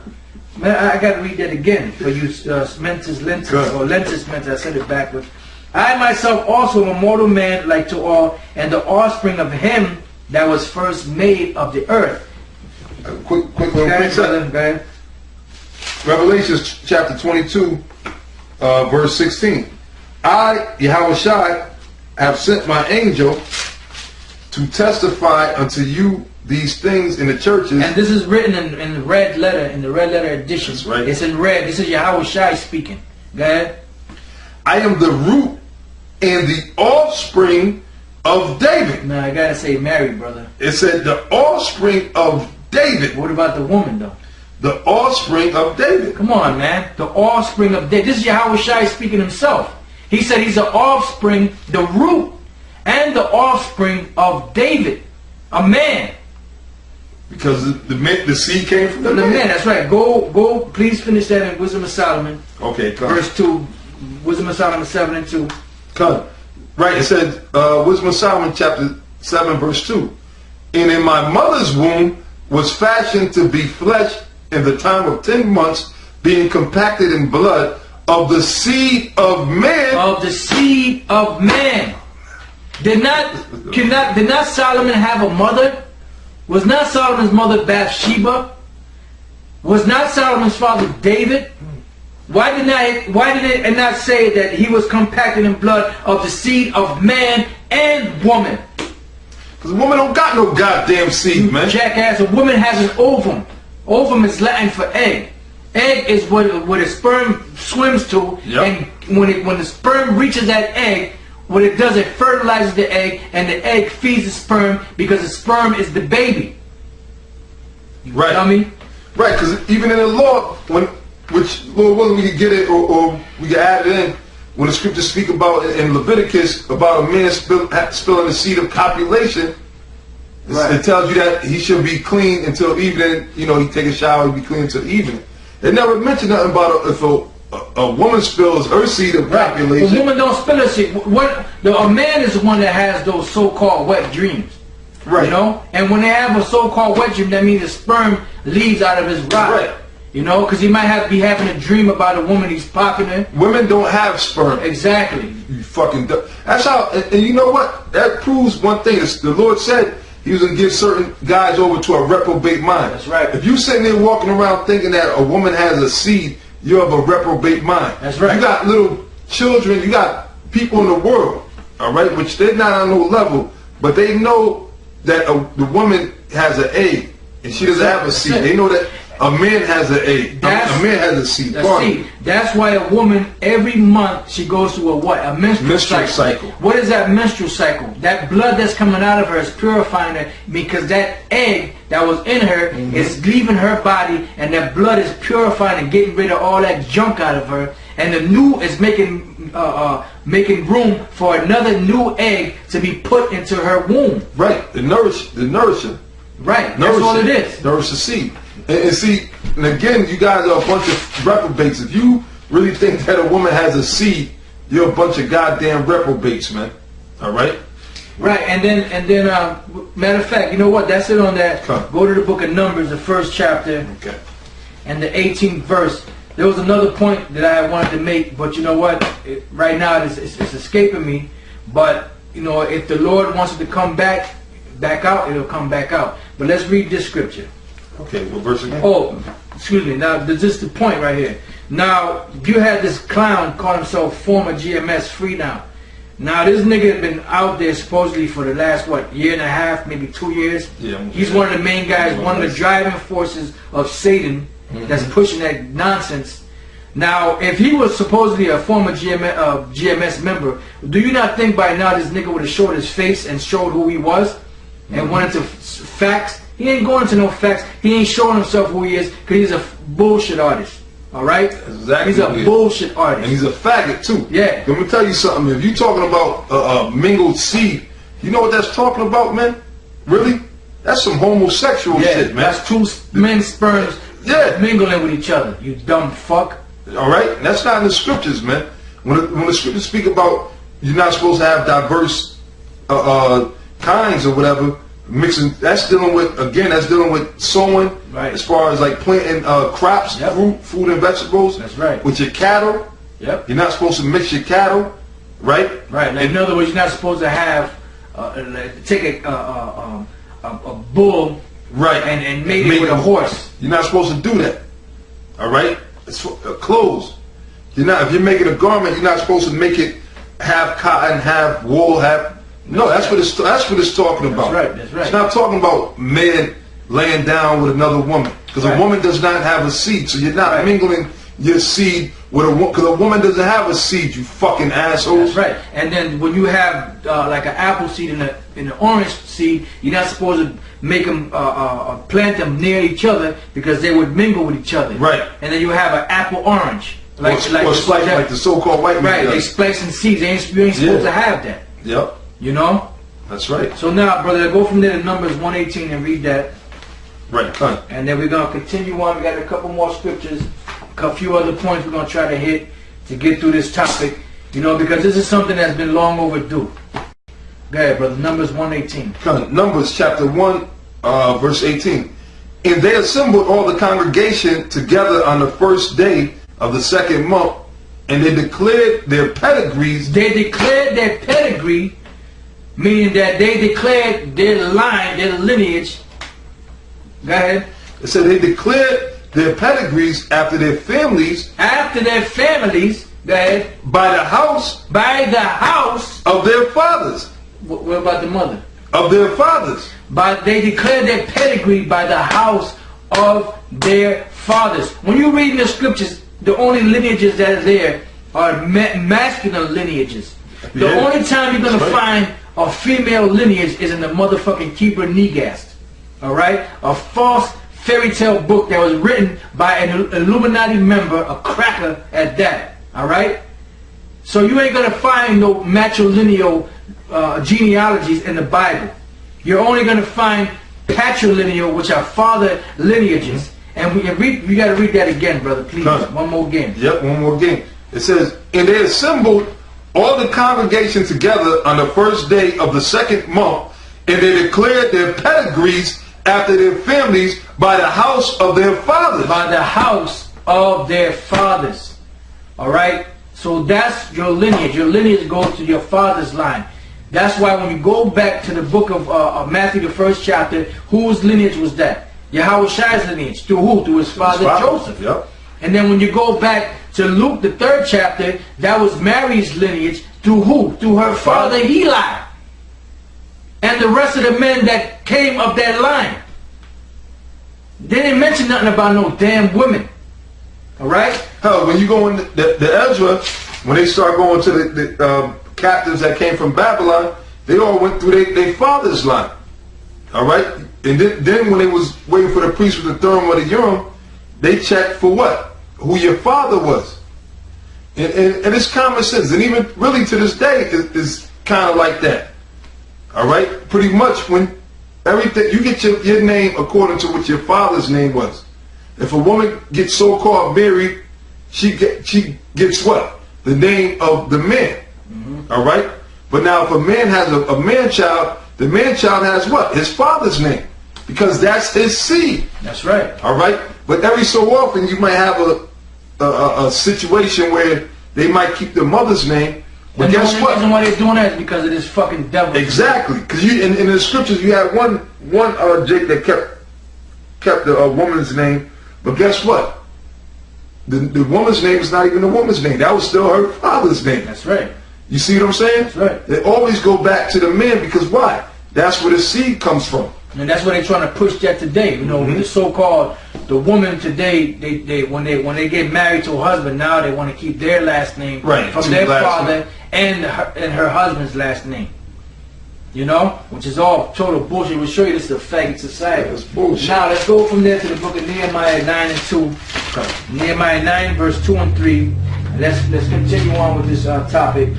I got to read that again for you, mentis lentis or lentis mentis. I said it backwards. I myself also am a mortal man, like to all, and the offspring of him that was first made of the earth. Quick brother. Revelation chapter 22, verse 16. I, Yahushua, have sent my angel to testify unto you these things in the churches. And this is written in the red letter, in the red letter edition. That's right. It's in red. This is Yahushua speaking. Go ahead. I am the root and the offspring of David. No, I gotta say Mary, brother. It said the offspring of David. What about the woman, though? The offspring of David. Come on, man. The offspring of David. This is Yahushua speaking himself. He said he's the offspring, the root, and the offspring of David. A man. Because the seed came from the man. That's right. Go. Please finish that in Wisdom of Solomon. Okay, come. Verse 2. Wisdom of Solomon 7 and 2. Come. Right, it said, Wisdom of Solomon chapter 7 verse 2. And in my mother's womb was fashioned to be flesh in the time of 10 months, being compacted in blood of the seed of man. Of the seed of man. Did not Solomon have a mother? Was not Solomon's mother Bathsheba? Was not Solomon's father David? Why did it not say that he was compacted in blood of the seed of man and woman? Because a woman don't got no goddamn seed, man. Jackass, a woman has an ovum. Ovum is Latin for egg. Egg is what a sperm swims to, and when the sperm reaches that egg, what it does, it fertilizes the egg, and the egg feeds the sperm because the sperm is the baby. Right. You know what I mean? Right, because even in the law, which Lord willing we can get it or we can add it in, when the scriptures speak about in Leviticus about a man spilling the seed of copulation, it tells you that he should be clean until evening. You know, he take a shower, he be clean until evening. They never mention nothing about if a woman spills her seed of population. The woman don't spill her seed. A man is the one that has those so-called wet dreams. Right. You know? And when they have a so-called wet dream, that means the sperm leaves out of his rod. Right. You know? Because he might be having a dream about a woman he's popping in. Women don't have sperm. Exactly. You fucking... That's how... And you know what? That proves one thing. The Lord said He was going to give certain guys over to a reprobate mind. That's right. If you sitting there walking around thinking that a woman has a seed, you have a reprobate mind. That's right. You got little children, you got people in the world, all right, which they're not on no level, but they know that the woman has an egg and she doesn't have a seed. They know that a man has an egg. A man has a seed. That's why a woman, every month, she goes through a what? A menstrual cycle. What is that menstrual cycle? That blood that's coming out of her is purifying her, because that egg that was in her is leaving her body, and that blood is purifying and getting rid of all that junk out of her. And the new is making room for another new egg to be put into her womb. Right. The nourisher. Right. That's all it is. Nourish the seed. And see, and again, you guys are a bunch of reprobates. If you really think that a woman has a seed, you're a bunch of goddamn reprobates, man. All right? Right, and then, matter of fact, you know what? That's it on that. Go to the book of Numbers, the 1st chapter, and the 18th verse. There was another point that I wanted to make, but you know what? Right now, it's escaping me. But, you know, if the Lord wants it to come back out, it'll come back out. But let's read this scripture. Okay, what verse again? Oh, excuse me. Now, this is the point right here. Now, you had this clown call himself former GMS Free now. Now, this nigga has been out there supposedly for the last, year and a half, maybe 2 years. Yeah, he's one of the main guys, one of the driving forces of Satan that's pushing that nonsense. Now, if he was supposedly a former GMS member, do you not think by now this nigga would have showed his face and showed who he was and went into facts? He ain't going into no facts. He ain't showing himself who he is, because he's a bullshit artist. Alright? Exactly. He's a bullshit artist. And he's a faggot too. Yeah. Let me tell you something. If you talking about mingled seed, you know what that's talking about, man? Really? That's some homosexual shit, man. That's two men's sperms mingling with each other. You dumb fuck. Alright? That's not in the scriptures, man. When the scriptures speak about you're not supposed to have diverse kinds or whatever, mixing, that's dealing with sowing, as far as like planting crops, fruit and vegetables. That's right. With your cattle. Yep. You're not supposed to mix your cattle, right? Right. In other words, you're not supposed to have take a bull, and mate it with a horse. You're not supposed to do that. All right. It's clothes. You're not. If you're making a garment, you're not supposed to make it half cotton, half wool, half. No, that's what it's talking about. That's right. It's not talking about man laying down with another woman, because a woman does not have a seed. So you're not mingling your seed with a woman, because a woman doesn't have a seed. You fucking assholes. That's right. And then when you have like an apple seed and an orange seed, you're not supposed to make them plant them near each other, because they would mingle with each other. Right. And then you have an apple orange, like the so-called white man. Right. They splicing seeds. You ain't supposed to have that. Yep. You know? That's right. So now, brother, go from there to Numbers 118 and read that. Right. And then we're going to continue on. We got a couple more scriptures, a few other points we're going to try to hit to get through this topic. You know, because this is something that's been long overdue. Go ahead, brother. Numbers 118. Numbers chapter 1, verse 18. And they assembled all the congregation together on the first day of the second month, and they declared their pedigrees. They declared their pedigree, meaning that they declared their line, their lineage. Go ahead. It said they declared their pedigrees after their families. After their families. Go ahead. By the house. By the house. Of their fathers. What about the mother? Of their fathers. They declared their pedigree by the house of their fathers. When you read in the scriptures, the only lineages that are there are masculine lineages. The only time you're going to find a female lineage is in the motherfucking Kibra Negast. Alright? A false fairy tale book that was written by an Illuminati member, a cracker at that. Alright? So you ain't going to find no matrilineal genealogies in the Bible. You're only going to find patrilineal, which are father lineages. And And we got to read that again, brother, please. One more again. Yep, one more again. It says, and they assembled all the congregation together on the first day of the second month, and they declared their pedigrees after their families by the house of their fathers. By the house of their fathers. All right? So that's your lineage. Your lineage goes to your father's line. That's why when you go back to the book of Matthew, the first chapter, whose lineage was that? Yahushai's lineage. Through who? Through his father Joseph. Yep. And then when you go back to Luke, the third chapter, that was Mary's lineage. Through who? Through her father Eli. And the rest of the men that came of that line. They didn't mention nothing about no damn women. Alright? Hell, when you go in the Ezra, when they start going to the captives that came from Babylon, they all went through their father's line. Alright? And then when they was waiting for the priest with the Thummim or the Urim, they checked for what? Who your father was. And it's common sense. And even really to this day, is kind of like that. Alright? Pretty much when everything, you get your name according to what your father's name was. If a woman gets so-called married, she gets what? The name of the man. Alright? But now if a man has a man-child, the man-child has what? His father's name. Because that's his seed. That's right. Alright? But every so often you might have a situation where they might keep the mother's name. But guess what? The reason why they're doing that is because of this fucking devil. Exactly. Because in the scriptures you had one Jake that kept the woman's name. But guess what? The woman's name is not even the woman's name. That was still her father's name. That's right. You see what I'm saying? That's right. They always go back to the man because why? That's where the seed comes from. And that's what they're trying to push that today. You know, the so-called the woman today. They when they get married to a husband, now they want to keep their last name from their father and her husband's last name. You know, which is all total bullshit. We'll show you this is a faggot society. That's bullshit. Now let's go from there to the book of Nehemiah 9 and 2. Nehemiah 9 verse 2 and 3. And let's continue on with this topic.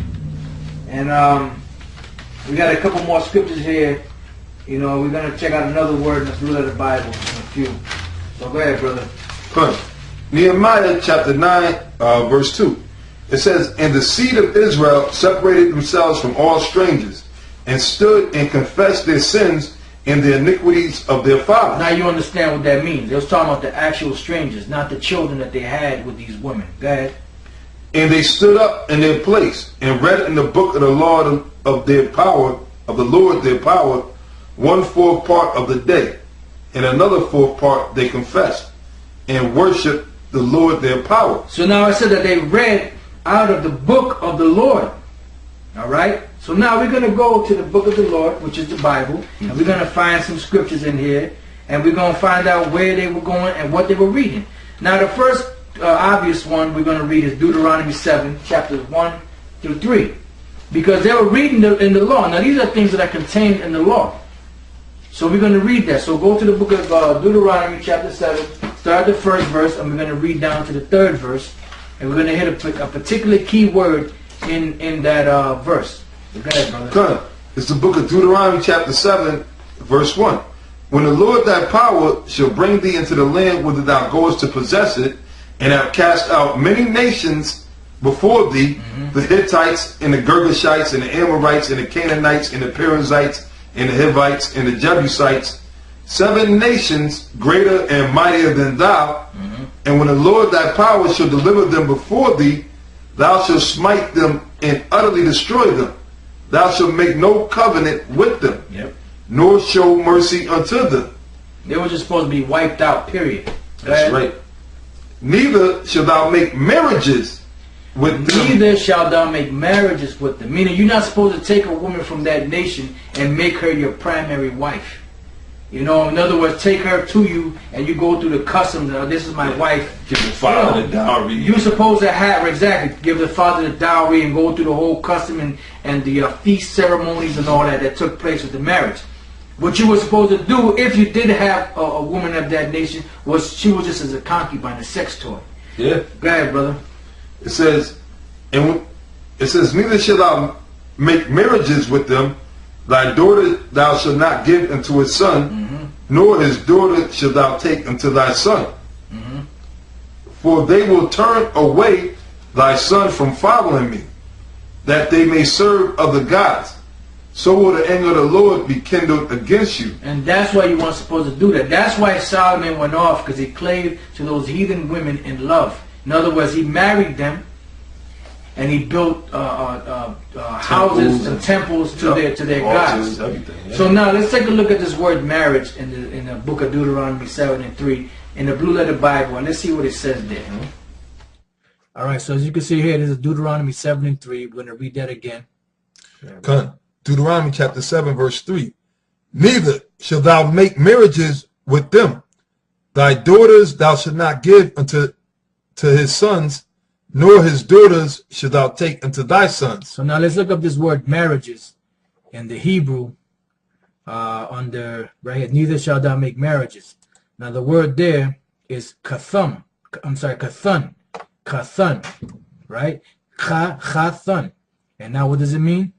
And we got a couple more scriptures here. You know, we're going to check out another word in the root of the Bible. A few. So go ahead, brother. Nehemiah chapter 9, verse 2. It says, and the seed of Israel separated themselves from all strangers, and stood and confessed their sins and the iniquities of their fathers. Now you understand what that means. They was talking about the actual strangers, not the children that they had with these women. Go ahead. And they stood up in their place and read in the book of the Lord of their power, of the Lord their power, 1/4 part of the day, and another 4th part they confessed and worshiped the Lord their power. So now I said that they read out of the book of the Lord. All right. So now we're going to go to the book of the Lord, which is the Bible, and we're going to find some scriptures in here, and we're going to find out where they were going and what they were reading. Now the first obvious one we're going to read is Deuteronomy 7, chapters 1 through 3, because they were reading in the law. Now these are things that are contained in the law. So we're going to read that. So go to the book of Deuteronomy chapter 7, start the first verse, and we're going to read down to the 3rd verse, and we're going to hit a particular key word in that verse. Go ahead, brother. It's the book of Deuteronomy chapter 7, verse 1. When the Lord thy power shall bring thee into the land whither thou goest to possess it, and have cast out many nations before thee, the Hittites, and the Girgashites, and the Amorites, and the Canaanites, and the Perizzites, and the Hivites, and the Jebusites, 7 nations greater and mightier than thou, and when the Lord thy power shall deliver them before thee, thou shalt smite them and utterly destroy them. Thou shalt make no covenant with them, nor show mercy unto them. They were just supposed to be wiped out, period. That's right. Neither shalt thou make marriages with them. Neither shalt thou make marriages with them. Meaning you're not supposed to take a woman from that nation and make her your primary wife. You know, in other words, take her to you and you go through the customs. This is my wife. Give the father the dowry. You're supposed to have, exactly, give the father the dowry and go through the whole custom and the feast ceremonies and all that took place with the marriage. What you were supposed to do, if you did have a woman of that nation, was she was just as a concubine, a sex toy. Yeah. Go ahead, brother. It says, neither shalt thou make marriages with them. Thy daughter thou shalt not give unto his son, nor his daughter shalt thou take unto thy son. For they will turn away thy son from following me, that they may serve other gods. So will the anger of the Lord be kindled against you. And that's why you weren't supposed to do that. That's why Solomon went off, because he clave to those heathen women in love. In other words, he married them, and he built houses and temples to their gods. So now let's take a look at this word marriage in the book of Deuteronomy 7:3 in the Blue Letter Bible, and let's see what it says there. All right, so as you can see here, this is Deuteronomy 7:3. We're going to read that again. Deuteronomy chapter 7, verse 3. Neither shalt thou make marriages with them. Thy daughters thou shalt not give unto his sons, nor his daughters shalt thou take unto thy sons. So now let's look up this word marriages in the Hebrew under right here. Neither shalt thou make marriages. Now the word there is kathun. Kathun, right? Kathun. And now what does it mean?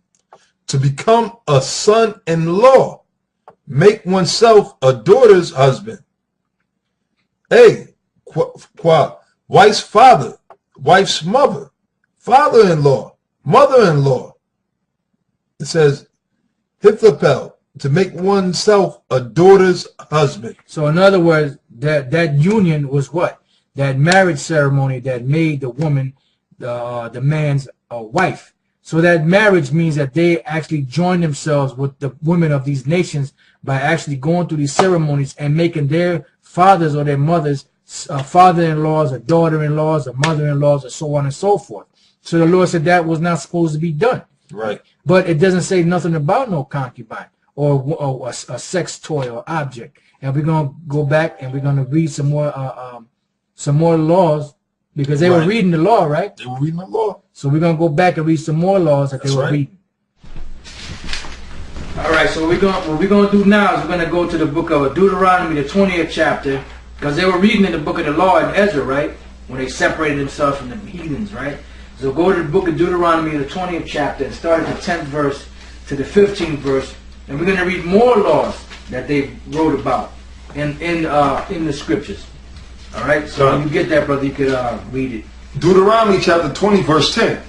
To become a son-in-law, make oneself a daughter's husband. Wife's father, wife's mother, father-in-law, mother-in-law. It says, Hithapel, to make oneself a daughter's husband. So in other words, that union was what? That marriage ceremony that made the woman the man's wife. So that marriage means that they actually join themselves with the women of these nations by actually going through these ceremonies and making their fathers or their mothers father-in-laws or daughter-in-laws or mother-in-laws or so on and so forth. So the Lord said that was not supposed to be done. Right. But it doesn't say nothing about no concubine or a sex toy or object. And we're going to go back and we're going to read some more laws, because they were reading the law, right? They were reading the law. So we're going to go back and read some more laws that they were reading. All right, so what we're going to do now is we're going to go to the book of Deuteronomy, the 20th chapter, because they were reading in the book of the law in Ezra, right? When they separated themselves from the heathens, right? So go to the book of Deuteronomy, the 20th chapter, and start at the 10th verse to the 15th verse. And we're going to read more laws that they wrote about in the scriptures. All right, so when you get that, brother, you could read it. Deuteronomy chapter 20, verse 10.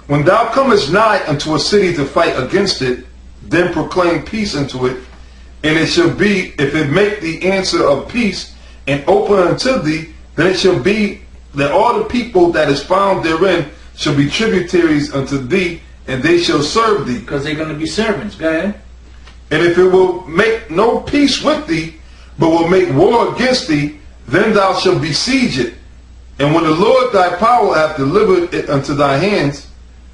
When thou comest nigh unto a city to fight against it, then proclaim peace unto it. And it shall be, if it make the answer of peace and open unto thee, then it shall be that all the people that is found therein shall be tributaries unto thee, and they shall serve thee. Because they're going to be servants. Go ahead. And if it will make no peace with thee, but will make war against thee, then thou shalt besiege it. And when the Lord thy power hath delivered it unto thy hands,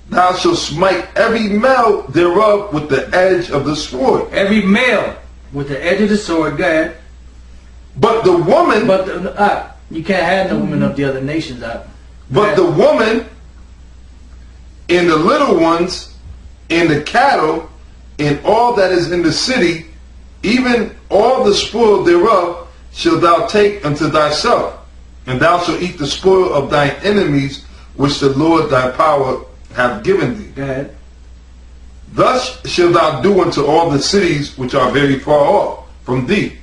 thou shalt smite every male thereof with the edge of the sword. Every male with the edge of the sword. Go ahead. But the woman... you can't have no women of the other nations. But the woman and the little ones and the cattle and all that is in the city, even all the spoil thereof, shalt thou take unto thyself, and thou shalt eat the spoil of thine enemies, which the Lord thy power hath given thee. Go ahead. Thus shalt thou do unto all the cities which are very far off from thee,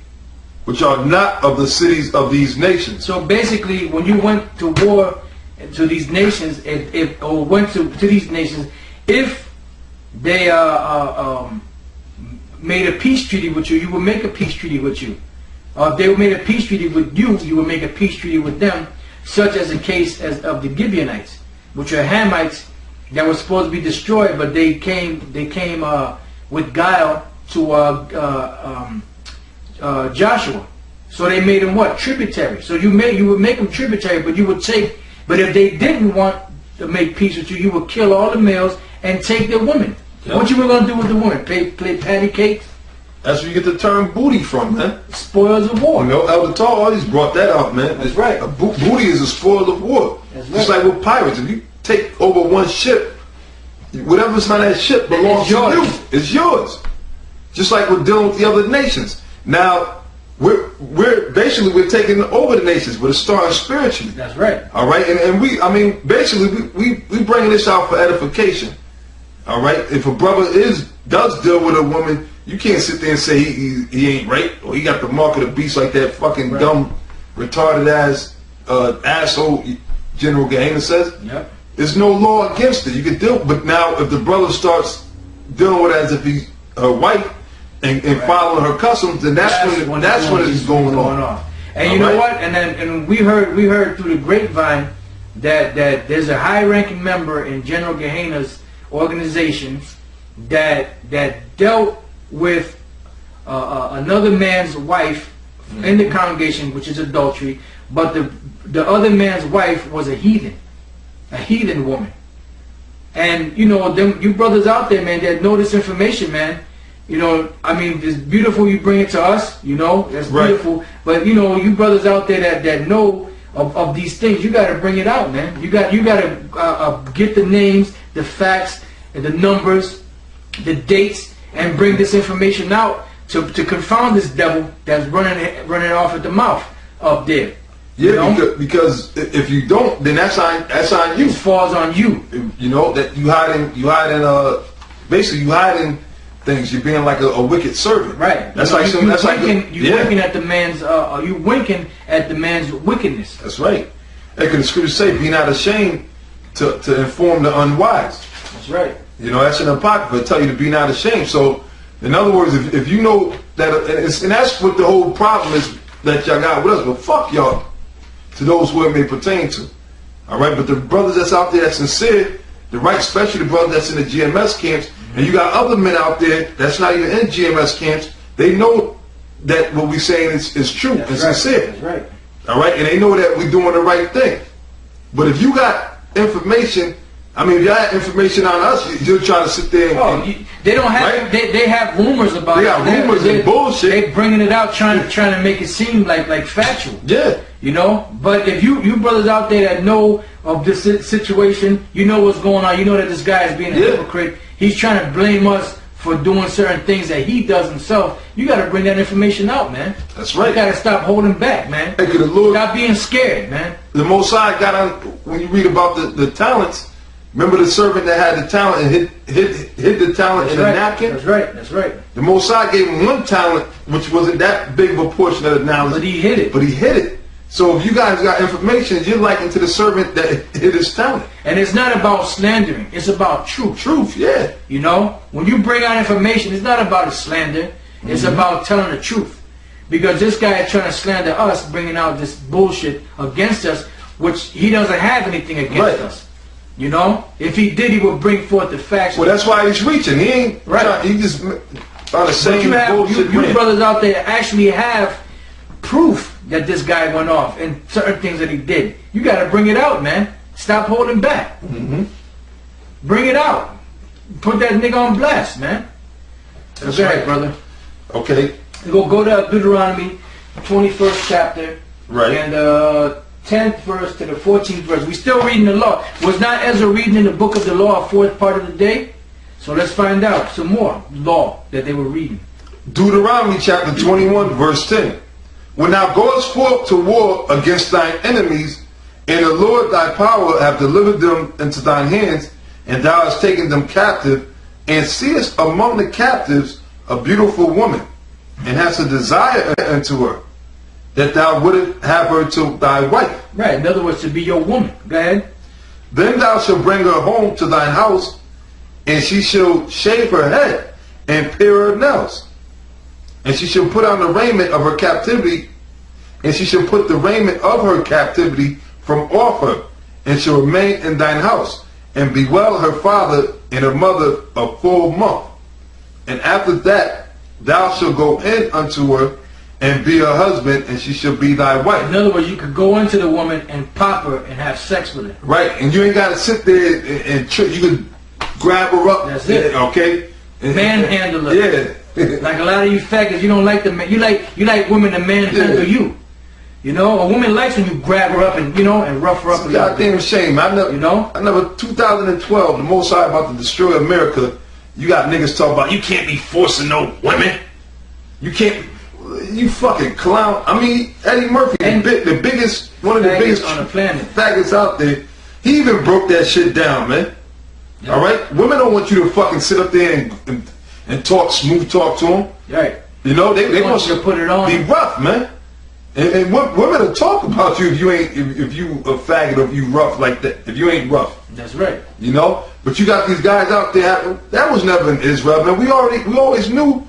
which are not of the cities of these nations. So basically, when you went to war to these nations, if they made a peace treaty with you, you would make a peace treaty with you. If they made a peace treaty with you, you would make a peace treaty with them, such as the case of the Gibeonites, which are Hamites that were supposed to be destroyed, but they came with guile to Joshua. So they made them what? Tributary. So you would make them tributary, but you would take. But if they didn't want to make peace with you, you would kill all the males and take their women. Yep. What you were going to do with the women? Play patty cakes? That's where you get the term booty from, man. Spoils of war. You know, Elder Tall always brought that up, man. That's right. Booty is a spoil of war. That's right. Just like with pirates. If you take over one ship, whatever's on that ship belongs to you. It's yours. Just like we're dealing with the other nations. Now, we're taking over the nations, but it's starting spiritually. That's right. All right, and we bringing this out for edification. All right, if a brother does deal with a woman, you can't sit there and say he ain't right or he got the mark of the beast like that fucking dumb, retarded ass asshole General Gehenna says, Yep. there's no law against it. You can deal, but now if the brother starts dealing with it as if he's her wife and following her customs, then that's when it's going on. And you know what? And we heard through the grapevine that there's a high-ranking member in General Gehenna's organization that dealt with another man's wife in the congregation, which is adultery, but the other man's wife was a heathen woman. And you know, you brothers out there, man, that know this information, man. You know, I mean, it's beautiful you bring it to us, you know, that's beautiful. But you know, you brothers out there that know of these things, you got to bring it out, man. You got to get the names, the facts, and the numbers, the dates, and bring this information out to confound this devil that's running off at the mouth up there. Yeah, you know? because if you don't, then that's on you. It falls on you. You know that you hiding basically you hiding things. You're being like a wicked servant. Right. That's winking at the man's. You winking at the man's wickedness. That's right. Like the scriptures say, be not ashamed to inform the unwise. That's right. You know, that's in the Apocrypha. Tell you to be not ashamed. So, in other words, if you know that, and that's what the whole problem is that y'all got with us. But fuck y'all, to those who it may pertain to. All right, but the brothers that's out there that's sincere, the right, especially the brothers that's in the GMS camps, and you got other men out there that's not even in GMS camps. They know that what we're saying is true and sincere. That's right. All right, and they know that we're doing the right thing. But if you got information, I mean, if you got information on us, you're trying to sit there and they don't have. Right? They have rumors about it. They got rumors and bullshit. They bringing it out, trying to make it seem like factual. Yeah. You know, but if you brothers out there that know of this situation, you know what's going on. You know that this guy is being a hypocrite. He's trying to blame us for doing certain things that he does himself. You got to bring that information out, man. That's right. You got to stop holding back, man. Hey, the Lord, stop being scared, man. The Most High got on when you read about the talents. Remember the servant that had the talent and hid the talent in a napkin? That's right. That's right. The Most High gave him one talent, which wasn't that big of a portion of the knowledge. But he hid it. So if you guys got information, you're likened to the servant that hid his talent. And it's not about slandering. It's about truth. Truth, yeah. You know, when you bring out information, it's not about a slander. It's about telling the truth. Because this guy is trying to slander us, bringing out this bullshit against us, which he doesn't have anything against us. You know, if he did, he would bring forth the facts. Well, that's why he's reaching. He ain't right. He just on the same bullshit. You brothers out there actually have proof that this guy went off and certain things that he did. You got to bring it out, man. Stop holding back. Bring it out. Put that nigga on blast, man. That's right, brother. Okay. Go to Deuteronomy, 21st chapter. Right. And 10th verse to the 14th verse. We still reading the law. Was not Ezra reading in the book of the law a fourth part of the day? So let's find out some more law that they were reading. Deuteronomy chapter 21 verse 10. When thou goest forth to war against thine enemies, and the Lord thy power hath delivered them into thine hands, and thou hast taken them captive, and seest among the captives a beautiful woman, and hast a desire unto her, that thou wouldest have her to thy wife. Right, in other words, to be your woman. Go ahead. Then thou shalt bring her home to thine house, and she shall shave her head, and pare her nails. And she shall put on the raiment of her captivity, and she shall put the raiment of her captivity from off her, and shall remain in thine house, and bewail her father and her mother a full month. And after that thou shalt go in unto her, and be her husband, and she shall be thy wife. In other words, you could go into the woman and pop her and have sex with her. Right, and you ain't got to sit there and you can grab her up. That's it. Okay. Manhandle her. Yeah. Like a lot of you faggots, you don't like the man. You like women to manhandle you. You know, a woman likes when you grab her up and and rough her up. It's a goddamn shame. I never, 2012, the Most High about to destroy America. You got niggas talking about you can't be forcing no women. You can't. You fucking clown. I mean, Eddie Murphy, the biggest, one of the biggest on the planet, faggots out there. He even broke that shit down, man. Yep. All right, women don't want you to fucking sit up there and talk smooth talk to them. Right. You know, they want you to put it on. Be rough, man. And women will talk about you if you ain't if you a faggot or if you rough like that. If you ain't rough. That's right. You know? But you got these guys out there that was never in Israel, man. We always knew,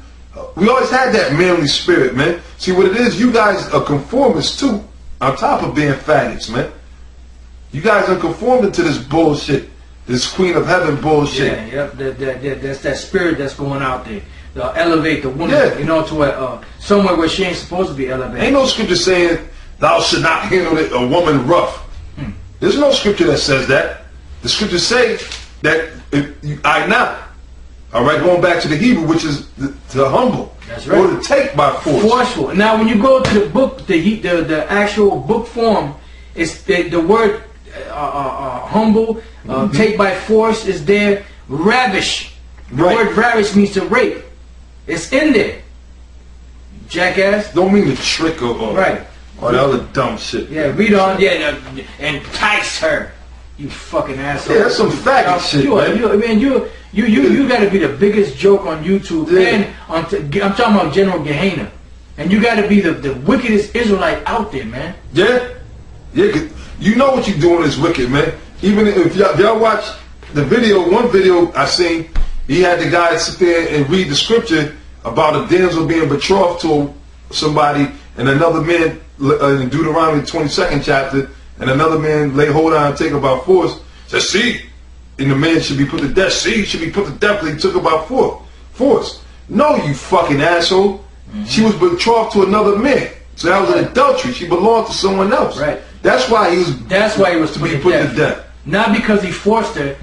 we always had that manly spirit, man. See what it is, you guys are conformists too, on top of being faggots, man. You guys are conforming to this bullshit, this Queen of Heaven bullshit. Yeah, yep. That's that spirit that's going out there. To elevate the woman, you know, to somewhere where she ain't supposed to be elevated. Ain't no scripture saying thou should not handle a woman rough. There's no scripture that says that. The scriptures say that I not. All right, going back to the Hebrew, which is to humble. That's right. Or to take by force. Forceful. Now, when you go to the book, the actual book form, it's the word humble, take by force is there. Ravish. The word ravish means to rape. It's in there. Jackass. Don't mean to trick or right. Or the other dumb shit. Yeah, read on. Yeah, entice her. You fucking asshole. Yeah, that's some faggot shit, man. You got to be the biggest joke on YouTube, and I'm talking about General Gehenna, and you got to be the wickedest Israelite out there, man. Yeah, yeah. You know what you're doing is wicked, man. Even if y'all watch the video, one video I seen, he had the guy sit there and read the scripture about a damsel being betrothed to somebody, and another man in Deuteronomy 22nd chapter, and another man lay hold on and take her by force. Says, see, and the man should be put to death. See, he should be put to death because he took her by force. No, you fucking asshole. She was betrothed to another man. So that was an adultery. She belonged to someone else. Right. That's why he was. That's why he was to be put to death. Not because he forced her.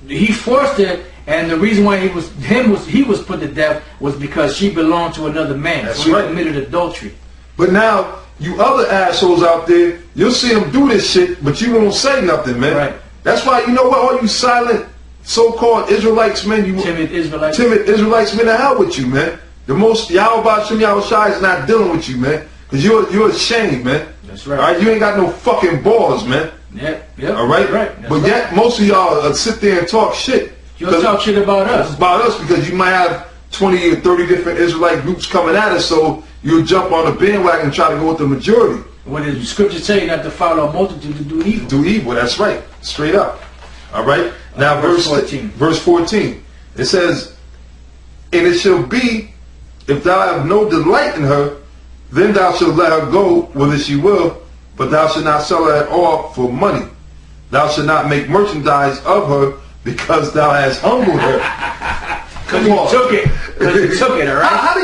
He forced her, and the reason why he was put to death was because she belonged to another man. That's so he right. committed adultery. But now you other assholes out there, you'll see them do this shit, but you won't say nothing, man. Right. That's why, you know what, all you silent so-called Israelites, man, Timid Israelites, man, the hell with you, man. The most Yahweh Shem Yahushai is not dealing with you, man, because you're ashamed, man. That's right. All right, you ain't got no fucking balls, man. Yeah. All right. But yet most of y'all sit there and talk shit. You'll talk shit about us. About us because you might have 20 or 30 different Israelite groups coming at us, so you'll jump on the bandwagon and try to go with the majority. When the scripture say not to follow a multitude to do evil. Do evil, that's right. Straight up. All right. Now verse 14. Verse 14. It says, and it shall be, if thou have no delight in her, then thou shalt let her go whither she will, but thou shalt not sell her at all for money. Thou shalt not make merchandise of her, because thou hast humbled her. Because you took it. Because you took it, all right? How do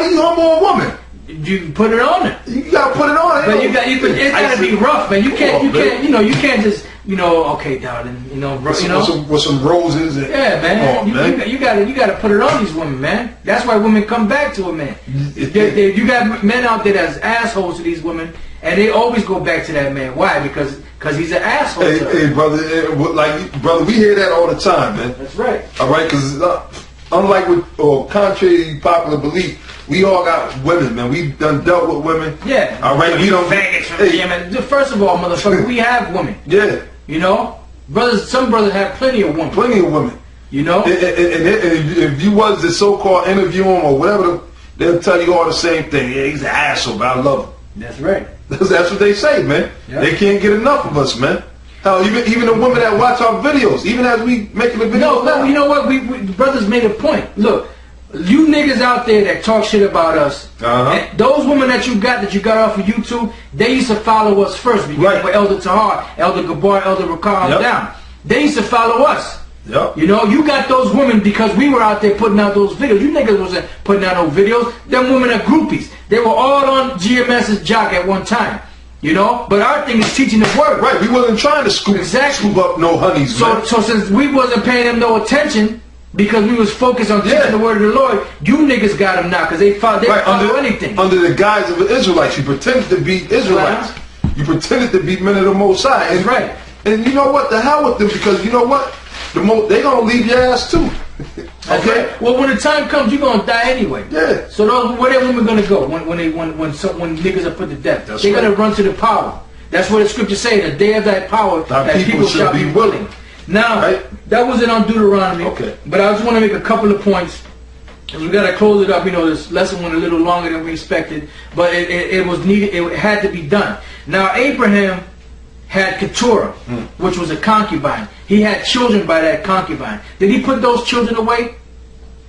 you humble a woman? You put it on her. You gotta put it on her. But it's gotta be rough, man. You can't just, okay, darling, with some roses. And, yeah, man. You gotta put it on these women, man. That's why women come back to a man. You got men out there that's assholes to these women, and they always go back to that man. Why? Because he's an asshole. Hey, brother, we hear that all the time, man. That's right. All right, because unlike contrary to popular belief, we all got women, man. We done dealt with women. Yeah. All right, we don't. First of all, motherfucker, we have women. Yeah. Brothers. Some brothers have plenty of women. Plenty of women. And if you was the so-called interview him or whatever, they'll tell you all the same thing. Yeah, he's an asshole, but I love him. That's right. That's what they say, man. Yep. They can't get enough of us, man. Hell, even the women that watch our videos, even as we making the videos. No, you know what? We brothers made a point. Look, you niggas out there that talk shit about us, and those women that you got off of YouTube, they used to follow us first. Because with Elder Tahar, Elder Gabar, Elder Rakal down. They used to follow us. Yep. You got those women because we were out there putting out those videos. You niggas wasn't putting out no videos. Them women are groupies. They were all on GMS's jock at one time. But our thing is teaching the word. Right, we wasn't trying to scoop up no honeys. So since we wasn't paying them no attention because we was focused on teaching the word of the Lord, you niggas got them now because they follow anything. Under the guise of Israelites, you pretended to be Israelites. You pretended to be men of the Most High. That's right. And you know what? The hell with them, because you know what? They gonna leave your ass too. Okay. Right. Well, when the time comes, you're gonna die anyway. Yeah. So where are women gonna go when niggas are put to death? They're gonna run to the power. That's what the scripture say. The day of that power, that people shall be willing. Now, that wasn't on Deuteronomy. Okay. But I just want to make a couple of points And we got to close it up. You know, this lesson went a little longer than we expected, but it was needed. It had to be done. Now, Abraham had Keturah, which was a concubine. He had children by that concubine. Did he put those children away?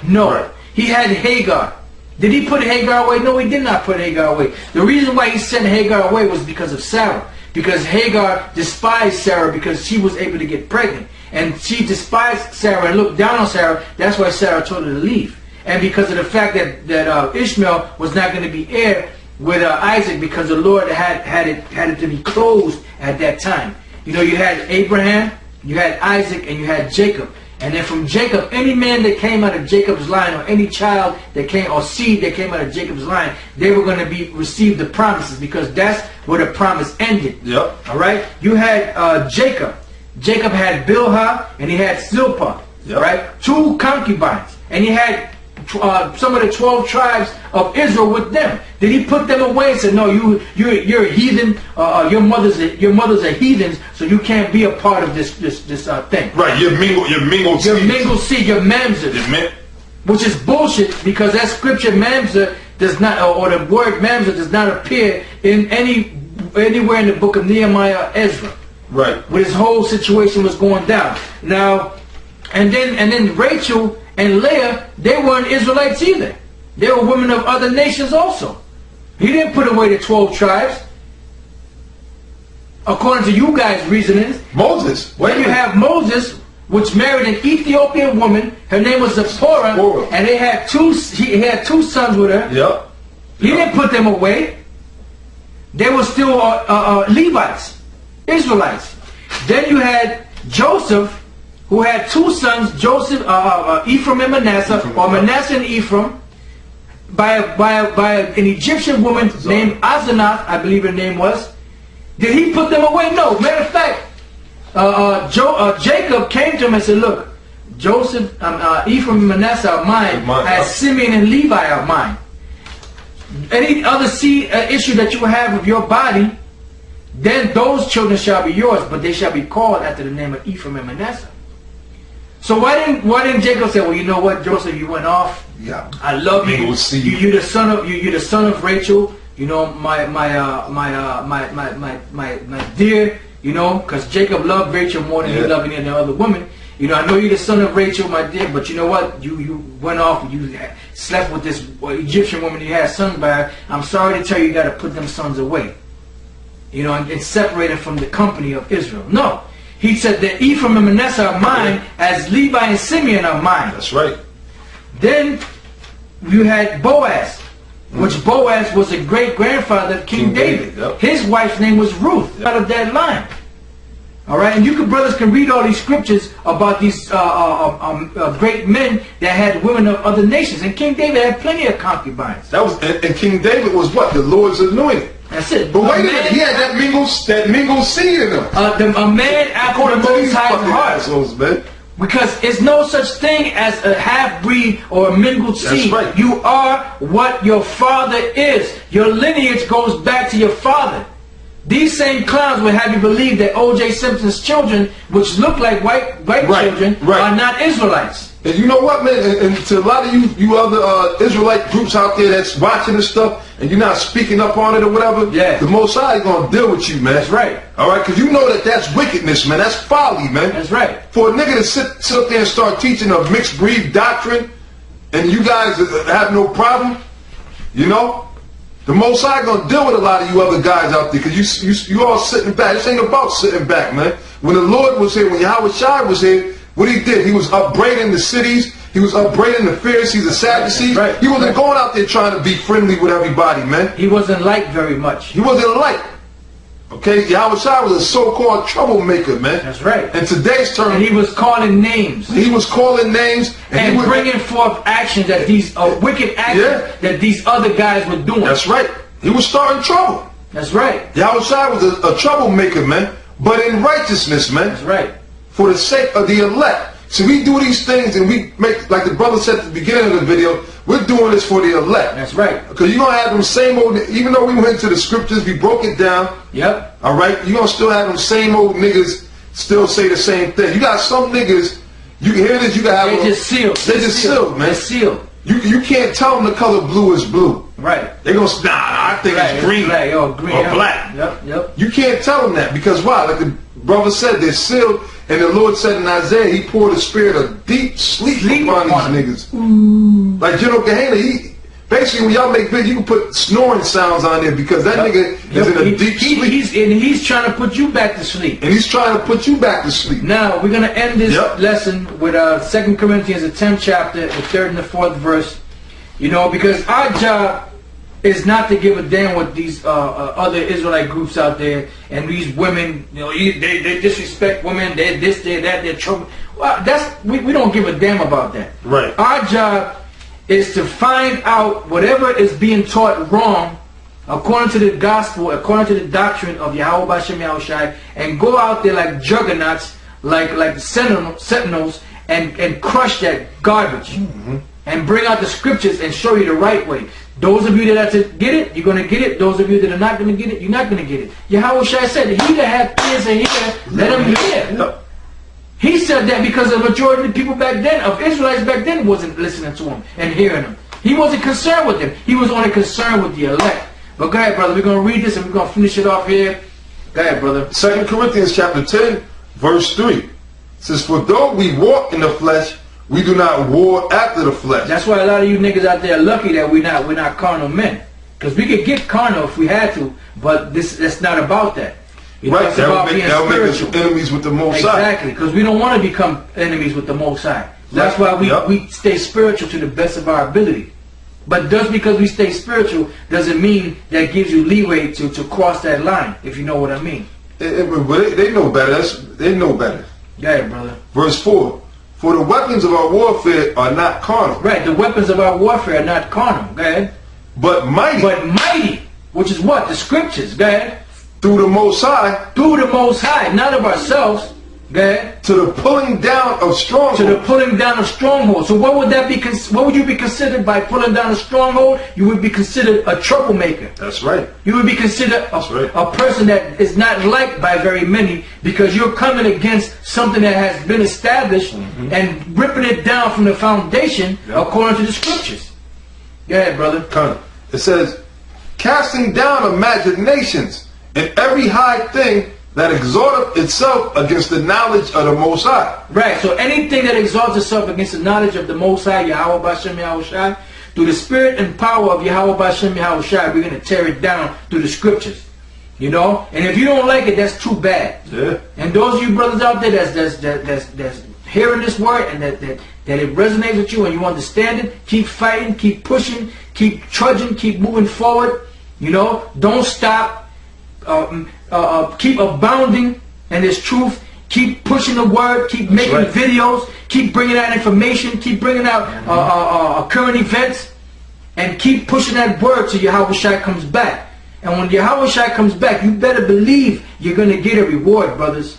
No. Right. He had Hagar. Did he put Hagar away? No, he did not put Hagar away. The reason why he sent Hagar away was because of Sarah. Because Hagar despised Sarah because she was able to get pregnant. And she despised Sarah and looked down on Sarah. That's why Sarah told her to leave. And because of the fact that Ishmael was not going to be heir with Isaac, because the Lord had it to be closed at that time. You know, you had Abraham, you had Isaac, and you had Jacob. And then from Jacob, any man that came out of Jacob's line, or any child that came, or seed that came out of Jacob's line, they were going to receive the promises, because that's where the promise ended. Yep. All right. You had Jacob. Jacob had Bilhah and he had Zilpah. Yep. Right. 2 concubines, and he had some of the 12 tribes of Israel with them. Did he put them away and say, no, you're a heathen, your mothers are heathens, so you can't be a part of this thing? Right, you're mingled seed, your mamzers, which is bullshit, because that scripture mamzer does not, or the word mamzer does not appear in anywhere in the book of Nehemiah or Ezra. Right. Where this whole situation was going down. Now, and then Rachel and Leah, they weren't Israelites either. They were women of other nations also. He didn't put away the 12 tribes. According to you guys' reasonings. Moses. Then you have Moses, which married an Ethiopian woman. Her name was Zipporah. And he had two sons with her. Yep. He didn't put them away. They were still Levites, Israelites. Then you had Joseph, who had 2 sons, Ephraim and Manasseh, or Manasseh and Ephraim, by an Egyptian woman named Asenath, I believe her name was. Did he put them away? No. Matter of fact, Jacob came to him and said, look, Joseph, Ephraim and Manasseh are mine, as Simeon and Levi are mine. Any other issue that you have with your body, then those children shall be yours, but they shall be called after the name of Ephraim and Manasseh. So why didn't Jacob say, well, you know what, Joseph, you went off. Yeah. I love you. You're the son of Rachel. You know, my dear. You know, because Jacob loved Rachel more than he loved any other woman. You know, I know you're the son of Rachel, my dear, but you know what? You went off and you slept with this Egyptian woman you had sons by her. I'm sorry to tell you, you got to put them sons away. You know, and separate them from the company of Israel. No. He said that Ephraim and Manasseh are mine, as Levi and Simeon are mine. That's right. Then you had Boaz, which Boaz was a great-grandfather of King David. Yep. His wife's name was Ruth, out of that line. All right, and brothers can read all these scriptures about these great men that had women of other nations. And King David had plenty of concubines. And King David was what? The Lord's anointed. That's it. But wait a minute, he had that mingled seed in him. A man after the Most High's heart. Man. Because it's no such thing as a half-breed or a mingled seed. That's right. You are what your father is. Your lineage goes back to your father. These same clowns will have you believe that O.J. Simpson's children, which look like white children, are not Israelites. And you know what, man? And to a lot of you other Israelite groups out there that's watching this stuff, and you're not speaking up on it or whatever, the Most High is going to deal with you, man. That's right. All right? Because you know that's wickedness, man. That's folly, man. That's right. For a nigga to sit up there and start teaching a mixed breed doctrine, and you guys have no problem, you know? The Most High going to deal with a lot of you other guys out there, because you all sitting back. This ain't about sitting back, man. When the Lord was here, when Yahweh Shai was here, what he did, he was upbraiding the cities. He was upbraiding the Pharisees, the Sadducees. Right. He wasn't going out there trying to be friendly with everybody, man. He wasn't liked very much. He wasn't liked. Okay? Yahweh Shai was a so-called troublemaker, man. That's right. In today's term. And he was calling names. He was calling names. And bringing forth actions that these wicked actions that these other guys were doing. That's right. He was starting trouble. That's right. Yahweh Shai was a troublemaker, man. But in righteousness, man. That's right. For the sake of the elect. So we do these things and we make, like the brother said at the beginning of the video, we're doing this for the elect. That's right. Because you're going to have them same old, even though we went to the scriptures, we broke it down. Yep. All right? You're going to still have them same old niggas still say the same thing. You got some niggas, you can hear this, you can have They just sealed. They just sealed, man. They're sealed. You can't tell them the color blue is blue. Right. They're going to, nah, I think it's green black, green or black. Yep. You can't tell them that because why? Like the brother said, they're sealed. And the Lord said in Isaiah, he poured a spirit of deep sleep upon these niggas. Ooh. Like General Kahana, basically when y'all make videos, you can put snoring sounds on there because that nigga is in a deep sleep. He's trying to put you back to sleep. And he's trying to put you back to sleep. Now, we're going to end this lesson with 2 Corinthians, the 10th chapter, the 3rd and the 4th verse. You know, because our job is not to give a damn what these other Israelite groups out there and these women, you know, they disrespect women, they're this, they're that, they're trouble. Well, we don't give a damn about that. Right. Our job is to find out whatever is being taught wrong according to the gospel, according to the doctrine of Yahweh Bashem Yahushai, and go out there like juggernauts, like sentinels, and crush that garbage. And bring out the scriptures and show you the right way. Those of you that are to get it, you're going to get it. Those of you that are not going to get it, you're not going to get it. Yahweh Shai said, he that hath ears and hear, let him hear. No. He said that because the majority of the people back then, of Israelites back then, wasn't listening to him and hearing him. He wasn't concerned with them. He was only concerned with the elect. But go ahead, brother. We're going to read this and we're going to finish it off here. Go ahead, brother. 2 Corinthians chapter 10, verse 3. It says, for though we walk in the flesh, we do not war after the flesh. That's why a lot of you niggas out there are lucky that we're not carnal men. Because we could get carnal if we had to, but that's not about that. Right, that'll make us enemies with the Most High. Exactly, because we don't want to become enemies with the Most High. That's why we stay spiritual to the best of our ability. But just because we stay spiritual doesn't mean that gives you leeway to cross that line, if you know what I mean. But they know better. They know better. Go ahead, brother. Verse 4. For the weapons of our warfare are not carnal. Right, the weapons of our warfare are not carnal. Go ahead. But mighty. But mighty, which is what? The scriptures. Go ahead. Through the Most High. Through the Most High, not of ourselves. Go ahead. To the pulling down of strongholds. To the pulling down of strongholds. So what would that be? What would you be considered by pulling down a stronghold? You would be considered a troublemaker. That's right. You would be considered a person that is not liked by very many because you're coming against something that has been established and ripping it down from the foundation according to the scriptures. Go ahead, brother. It says, casting down imaginations and every high thing that exalteth itself against the knowledge of the Most High. Right, so anything that exalts itself against the knowledge of the Most High, Yahweh Bashem Yahushai, through the spirit and power of Yahweh Bashem Yahushai, we're going to tear it down through the scriptures. You know? And if you don't like it, that's too bad. Yeah. And those of you brothers out there that's hearing this word and that it resonates with you and you understand it, keep fighting, keep pushing, keep trudging, keep moving forward. You know? Don't stop. Keep abounding in this truth. Keep pushing the word. Keep making videos. Keep bringing out information. Keep bringing out current events, and keep pushing that word till Yahweh Shai comes back. And when Yahweh Shai comes back, you better believe you're going to get a reward, brothers.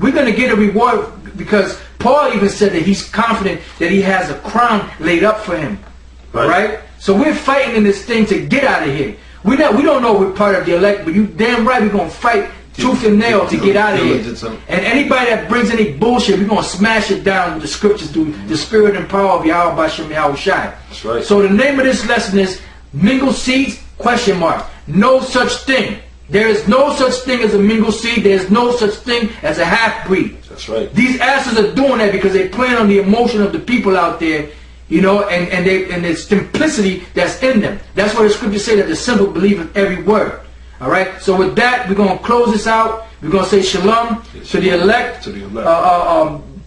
We're going to get a reward because Paul even said that he's confident that he has a crown laid up for him. Right? So we're fighting in this thing to get out of here. We don't know we're part of the elect, but you damn right we're going to fight tooth and nail to get out of here. And anybody that brings any bullshit, we're going to smash it down with the scriptures through the spirit and power of Yahweh Bashem Yahushai. That's right. So the name of this lesson is Mingled Seeds, ? No such thing. There is no such thing as a mingled seed. There is no such thing as a half-breed. That's right. These asses are doing that because they're playing on the emotion of the people out there. You know, and the simplicity that's in them. That's why the scriptures say that the simple believe in every word. All right. So with that, we're going to close this out. We're going to say shalom to the elect. To the elect.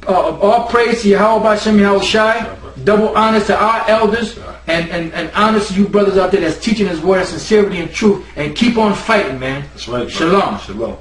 All praise to Yahweh Bashem Yahushai. Double honors to our elders and honors to you brothers out there that's teaching His word in sincerity and truth. And keep on fighting, man. That's right. Shalom. Shalom.